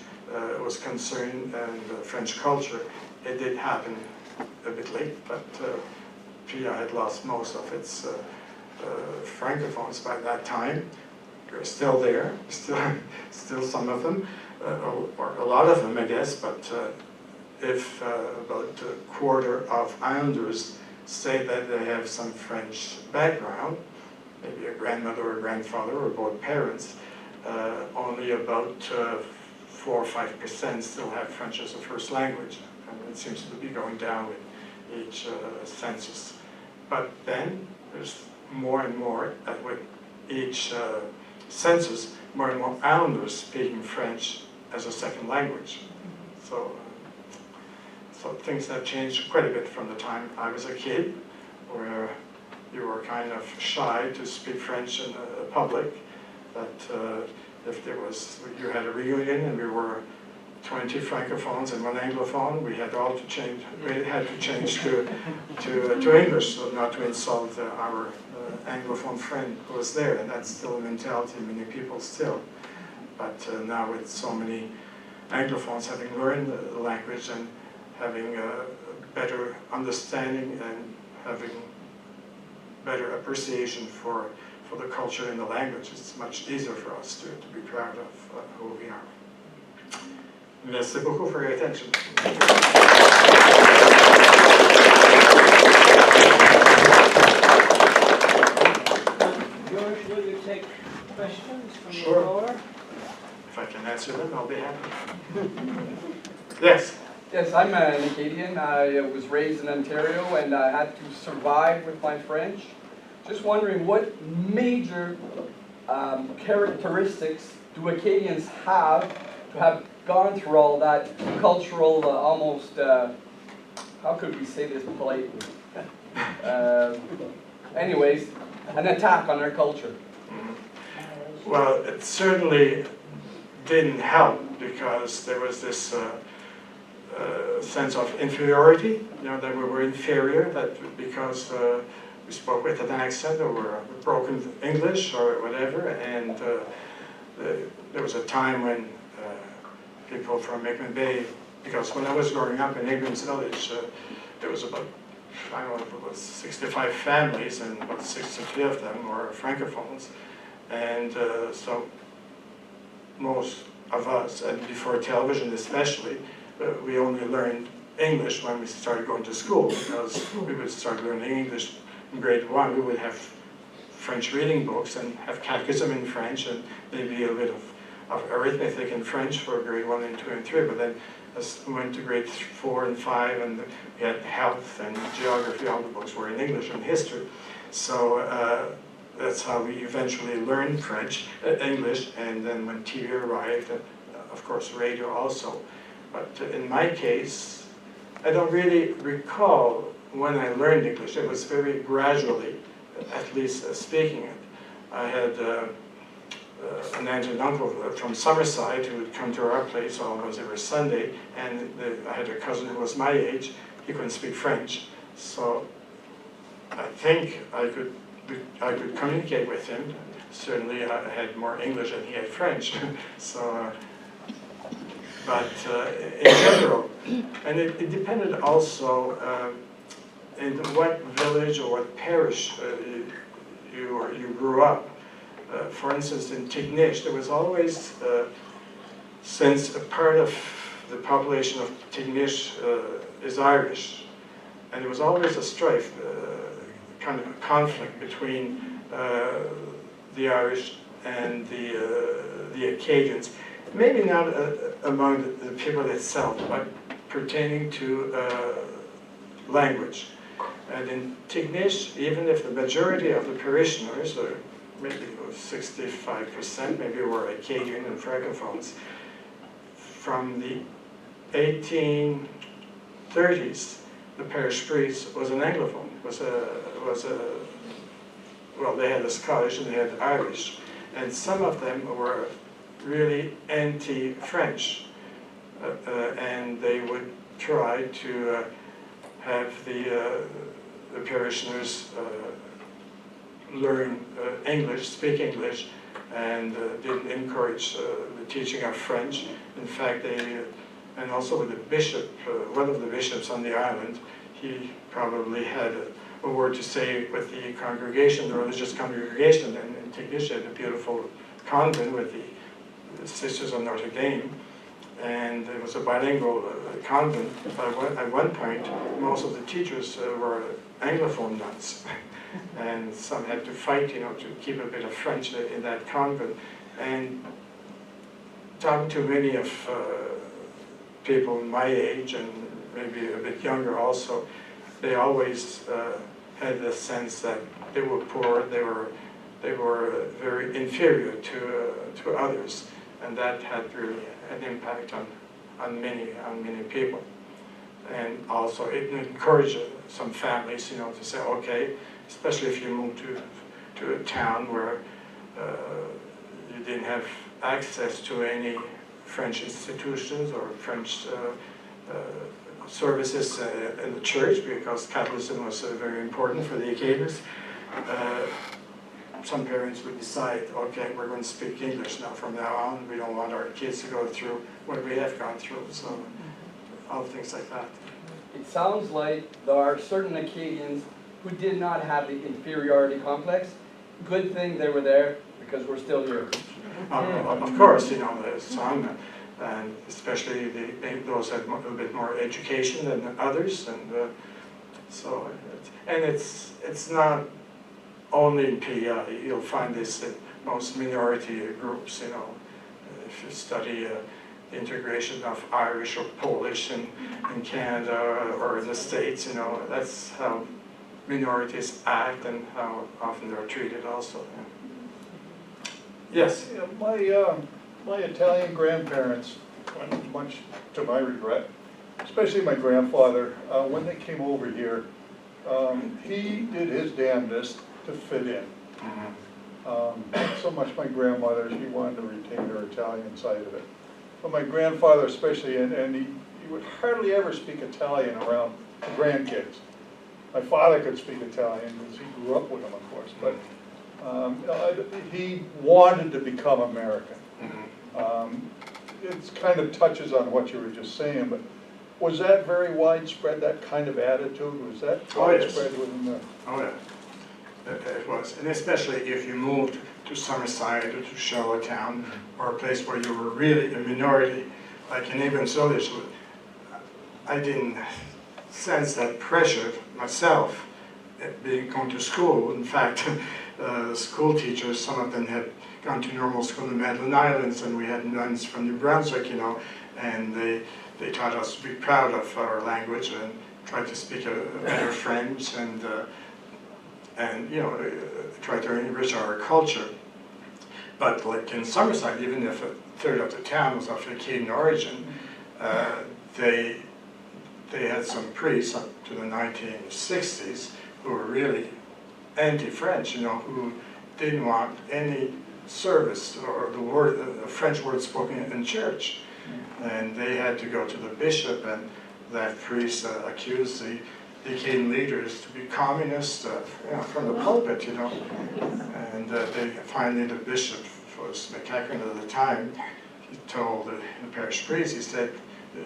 was concerned and French culture. It did happen a bit late, but PI had lost most of its francophones by that time. They're still there, still some of them, or a lot of them, I guess, but if about a quarter of Islanders say that they have some French background, maybe a grandmother or grandfather or both parents, only about 4 or 5% still have French as a first language. And it seems to be going down with each census. But then there's more and more, with each census, more and more Islanders speaking French as a second language. So things have changed quite a bit from the time I was a kid, where you were kind of shy to speak French in public. But if you had a reunion and we were 20 francophones and 1 anglophone, we had to change to English, so not to insult our anglophone friend who was there. And that's still a mentality of many people still. But now with so many anglophones having learned the language and having a better understanding and having better appreciation for the culture and the language, it's much easier for us to be proud of who we are. Merci beaucoup for your attention. George, will you take questions from the Sure. floor? If I can answer them, I'll be happy. Yes? Yes, I'm an Acadian. I was raised in Ontario and I had to survive with my French. Just wondering what major characteristics do Acadians have to have gone through all that cultural, almost, how could we say this politely? Anyways, an attack on our culture. Well, it certainly didn't help because there was this sense of inferiority, that we were inferior, that because we spoke with an accent or were broken English or whatever, and there was a time when people from Mi'kmaq Bay, because when I was growing up in Abrams Village, there was about, I don't know, it was 65 families, and about 63 of them were francophones, and so most of us, and before television especially, we only learned English when we started going to school, because we would start learning English in grade 1. We would have French reading books and have catechism in French and maybe a bit of arithmetic in French for grade 1 and 2 and 3. But then as we went to grade 4 and 5, and we had health and geography, all the books were in English, and history. So that's how we eventually learned English, and then when TV arrived, and of course radio also. But in my case, I don't really recall when I learned English. It was very gradually, at least speaking it. I had an aunt and uncle from Summerside who would come to our place almost every Sunday, and I had a cousin who was my age. He couldn't speak French, so I think I could communicate with him. Certainly I had more English than he had French. So, but in general, and it depended also in what village or what parish you grew up. For instance, in Tignish, there was always, since a part of the population of Tignish is Irish, and there was always a strife, kind of a conflict between the Irish and the Acadians. Maybe not among the people itself, but pertaining to language. And in Tignish, even if the majority of the parishioners, or maybe 65% maybe were Acadian and francophones, from the 1830s, the parish priest was an Anglophone. Well, they had the Scottish and they had the Irish, and some of them were really anti-French, and they would try to have the parishioners learn English, speak English, and didn't encourage the teaching of French. In fact, and also with the bishop, one of the bishops on the island, he probably had a word to say with the congregation, the religious congregation in Tignish, a beautiful convent with the Sisters of Notre Dame. And it was a bilingual convent, but at one point, most of the teachers were Anglophone nuns. And some had to fight, you know, to keep a bit of French in that convent. And talking to many of people my age and maybe a bit younger also, they always had the sense that they were poor, they were very inferior to others, and that had really an impact on many people. And also it encouraged some families, you know, to say, okay, especially if you move to a town where you didn't have access to any French institutions or French services in the church, because Catholicism was very important for the Acadians. Some parents would decide, okay, we're going to speak English now from now on. We don't want our kids to go through what we have gone through. So all things like that. It sounds like there are certain Acadians who did not have the inferiority complex. Good thing they were there, because we're still here. Of course, you know, there's some, and especially those had a little bit more education than others, and so, and it's not only in PEI. You'll find this in most minority groups, you know. If you study the integration of Irish or Polish in Canada or in the States, you know, that's how minorities act and how often they're treated also. Yeah. Yes? Yeah, my Italian grandparents, much to my regret, especially my grandfather, when they came over here, he did his damnedest to fit in. Not so much my grandmother, she wanted to retain her Italian side of it. But my grandfather especially, and he would hardly ever speak Italian around the grandkids. My father could speak Italian because he grew up with them, of course, but he wanted to become American. It kind of touches on what you were just saying, but was that very widespread, that kind of attitude? Was that widespread within the... Oh, yeah. It was, and especially if you moved to Summerside or to Charlottetown, or a place where you were really a minority, like in Evans Village. I didn't sense that pressure myself, going to school. In fact, school teachers, some of them had gone to normal school in the Madeline Islands, and we had nuns from New Brunswick, you know, and they taught us to be proud of our language and try to speak a better French, and you know, try to enrich our culture. But like in Summerside, even if a third of the town was of Acadian origin, they had some priests up to the 1960s who were really anti-French, you know, who didn't want any service or the French word spoken in church. And they had to go to the bishop, and that priest accused the Acadian leaders to be communists, you know, from the pulpit, you know. And finally the bishop was McEachran at the time. He told the parish priest, he said,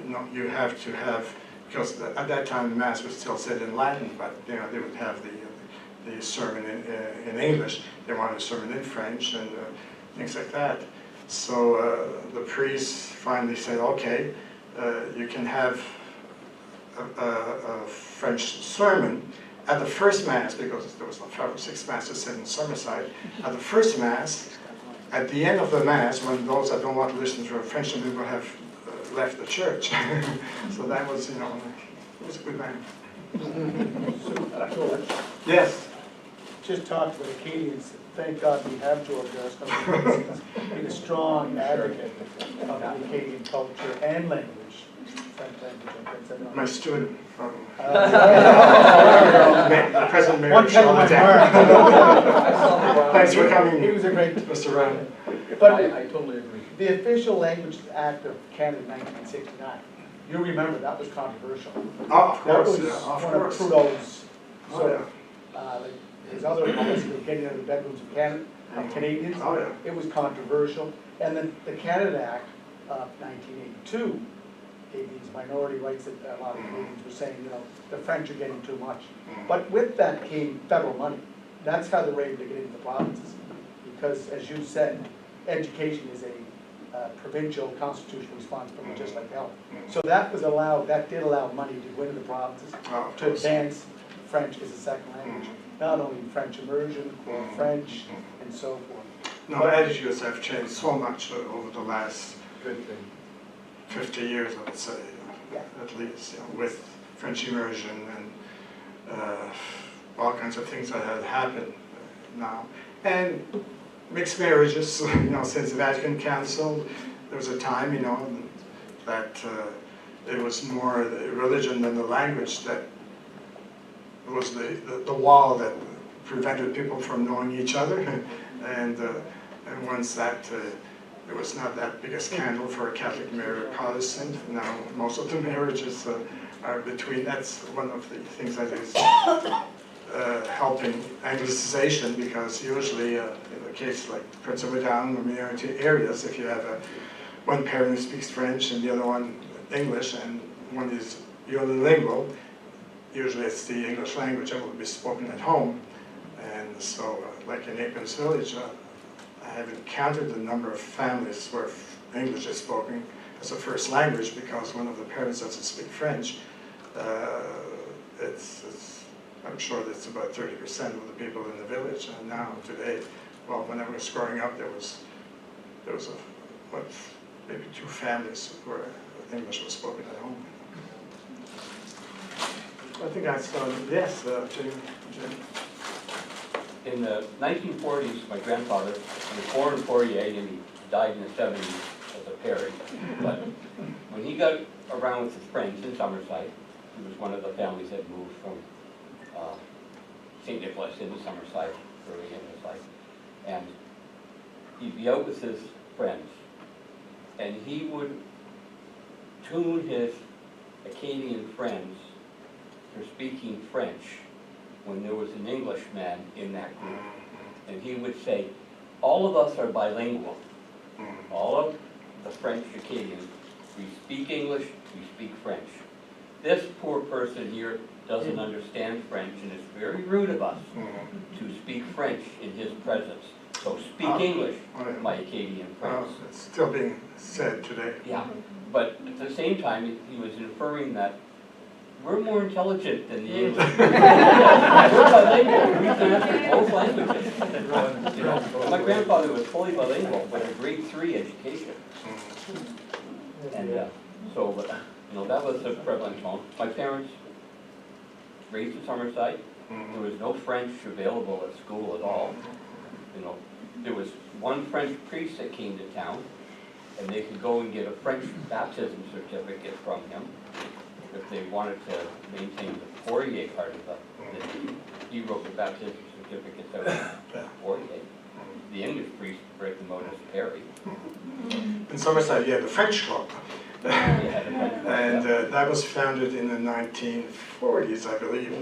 no, you have to have, because at that time the mass was still said in Latin, but you know, they would have the sermon in English. They wanted a sermon in French and things like that. So the priest finally said, okay, you can have a French sermon at the first Mass, because there was 5 or 6 Masses said in Summerside. At the first Mass, at the end of the Mass, when those that don't want to listen to a French people have left the church. So that was, you know, it was a good man. Yes? Just talked with Acadians. Thank God we have George Arsenault. He's a strong advocate of the Acadian culture and language. My student from One President Mayor kind of my Charlottetown. heart. Thanks for coming, He was a great, Mr. Ryan. but I totally agree. the official language act of Canada in 1969, you remember that was controversial. Oh, of That course, was yeah, of one of course. Trudeau's Oh, sort yeah. of his other policy of getting out of the bedrooms of Canadians. Oh, yeah. It was controversial. And then the Canada Act of 1982 gave these minority rights that a lot of Canadians were saying, you know, the French are getting too much. But with that came federal money. That's how they were able to get into the provinces. Because, as you said, education is a provincial constitutional responsibility, just like health. So that was allowed, that did allow money to go into the provinces Oh, of to course. advance French as a second language. Not only French immersion, core French, and so forth. No, attitudes have changed so much over the last Good thing. 50 years, I would say, Yeah. at least, you know, with French immersion and all kinds of things that have happened now. And mixed marriages, you know, since the Vatican Council, there was a time, you know, that it was more the religion than the language that was the wall that prevented people from knowing each other. And once that, it was not that big a scandal for a Catholic married or Protestant. Now most of the marriages are between, that's one of the things that is helping Anglicization, because usually in a case like Prince Edward Island or minority areas, if you have one parent who speaks French and the other one English, and one is unilingual, usually it's the English language that will be spoken at home. And so, like in Apin's Village, I have encountered a number of families where English is spoken as a first language because one of the parents doesn't speak French. I'm sure that's about 30% of the people in the village. And now, today, well, when I was growing up, there was maybe 2 families where English was spoken at home. I think that's, yes, Jim. In the 1940s, my grandfather was born in Poirier and he died in the 70s as a Perry. But when he got around with his friends in Summerside, he was one of the families that moved from St. Nicholas into Summerside early in his life. And he'd be out with his friends and he would tune his Acadian friends for speaking French when there was an Englishman in that group. And he would say, all of us are bilingual. All of the French Acadians, we speak English, we speak French. This poor person here doesn't understand French, and it's very rude of us to speak French in his presence. So speak English, my Acadian friends. It's still being said today. Yeah, but at the same time, he was inferring that we're more intelligent than the English. We're bilingual, we can answer both languages. You know, my grandfather was fully bilingual, with a grade 3 education. And so, you know, that was a prevalent tone. My parents raised in Summerside. There was no French available at school at all. You know, there was one French priest that came to town, and they could go and get a French baptism certificate from him if they wanted to maintain the Poirier part of the deed. He wrote the baptism certificates out of Poirier. The English priest break them out as Perry. In Summerside, you had the French Club. They had a French club, And yeah. that was founded in the 1940s, I believe.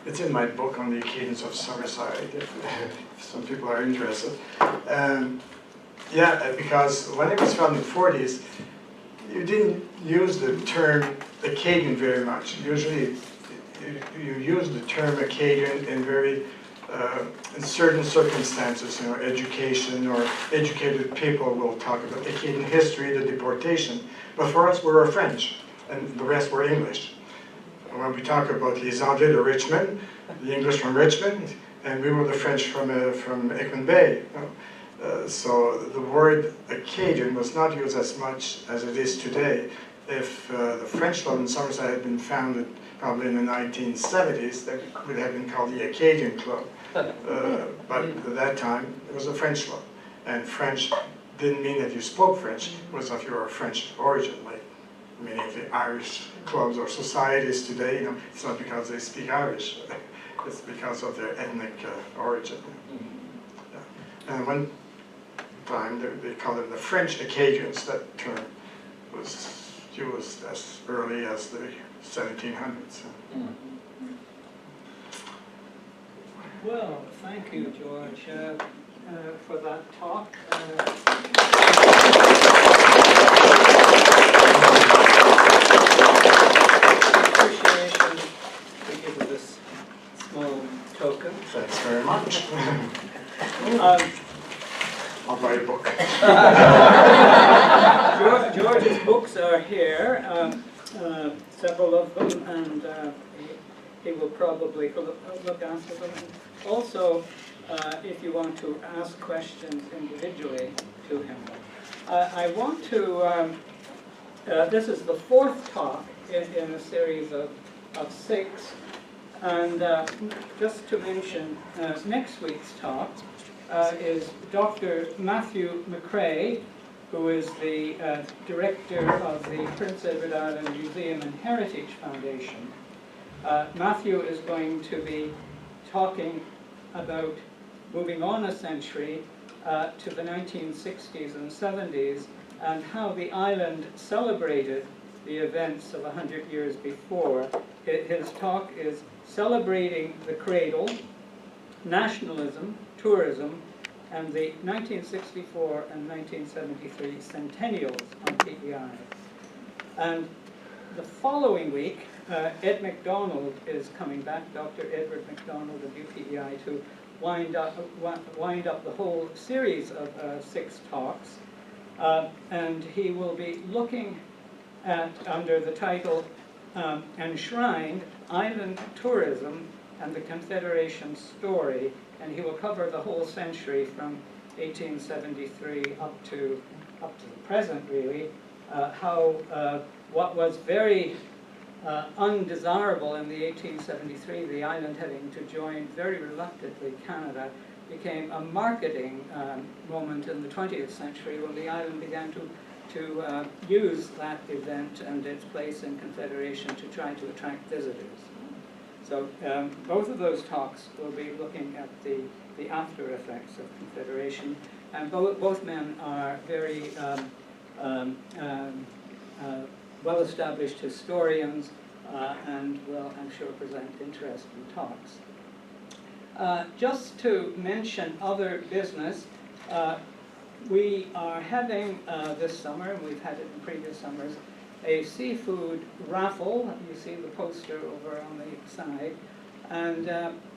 It's in my book on the Acadians of Summerside, if some people are interested. Yeah, because when it was founded in the 40s, you didn't use the term Acadian very much. Usually, you use the term Acadian in very in certain circumstances, you know, education or educated people will talk about Acadian history, the deportation. But for us, we're French, and the rest were English. When we talk about les Anglais de Richmond, the English from Richmond, and we were the French from Hickman Bay. You know? So the word Acadian was not used as much as it is today. If the French Club in Summerside had been founded probably in the 1970s, that would have been called the Acadian Club. But at that time, it was a French club. And French didn't mean that you spoke French, it was of your French origin, like many of the Irish clubs or societies today, you know, it's not because they speak Irish, it's because of their ethnic origin. Yeah. And one time, they called them the French Acadians. That term was used as early as the 1700s. Well, thank you, George, for that talk. Appreciation to give you this small token. Thanks very much. I'll buy a book. George's books are here, several of them, and he will probably look after them. Also, if you want to ask questions individually to him. I want to, this is the fourth talk in a series of 6, and just to mention, next week's talk is Dr. Matthew McRae, who is the director of the Prince Edward Island Museum and Heritage Foundation. Matthew is going to be talking about moving on a century to the 1960s and 70s and how the island celebrated the events of 100 years before. His talk is Celebrating the Cradle, Nationalism, Tourism, and the 1964 and 1973 centennials on PEI. And the following week, Ed MacDonald is coming back, Dr. Edward MacDonald of UPEI, to wind up the whole series of 6 talks. And he will be looking at, under the title Enshrined, Island Tourism and the Confederation Story, and he will cover the whole century from 1873 up to the present, really, how what was very undesirable in the 1873, the island having to join very reluctantly Canada, became a marketing moment in the 20th century when the island began to use that event and its place in Confederation to try to attract visitors. So both of those talks will be looking at the after effects of Confederation, and both men are very well-established historians and will, I'm sure, present interesting talks. Just to mention other business, we are having this summer, and we've had it in previous summers, a seafood raffle. You see the poster over on the side. And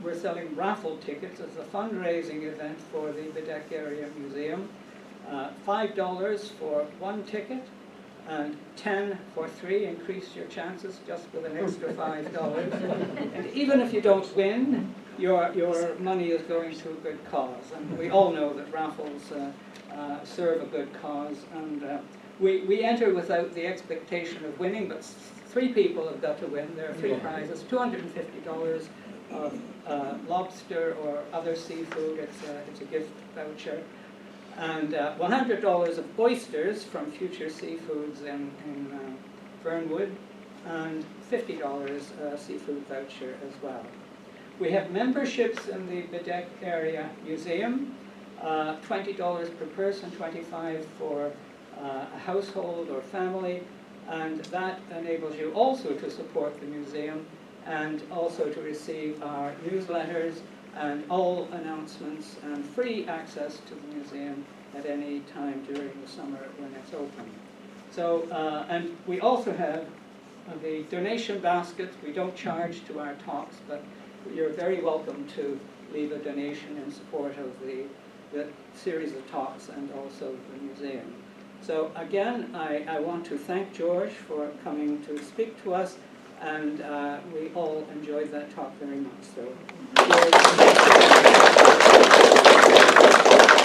we're selling raffle tickets as a fundraising event for the Bedeck Area Museum. $5 for 1 ticket, and 10 for 3. Increase your chances just with an extra $5. And even if you don't win, your money is going to a good cause. And we all know that raffles serve a good cause. And we enter without the expectation of winning, but 3 people have got to win. There are 3 prizes: $250 of lobster or other seafood. It's a gift voucher. And $100 of oysters from Future Seafoods in Fernwood, and $50 seafood voucher as well. We have memberships in the Bedeck Area Museum, $20 per person, $25 for a household or family, and that enables you also to support the museum and also to receive our newsletters and all announcements and free access to the museum at any time during the summer when it's open. So, and we also have the donation baskets. We don't charge to our talks, but you're very welcome to leave a donation in support of the series of talks and also the museum. So again, I want to thank George for coming to speak to us, and we all enjoyed that talk very much. So, George.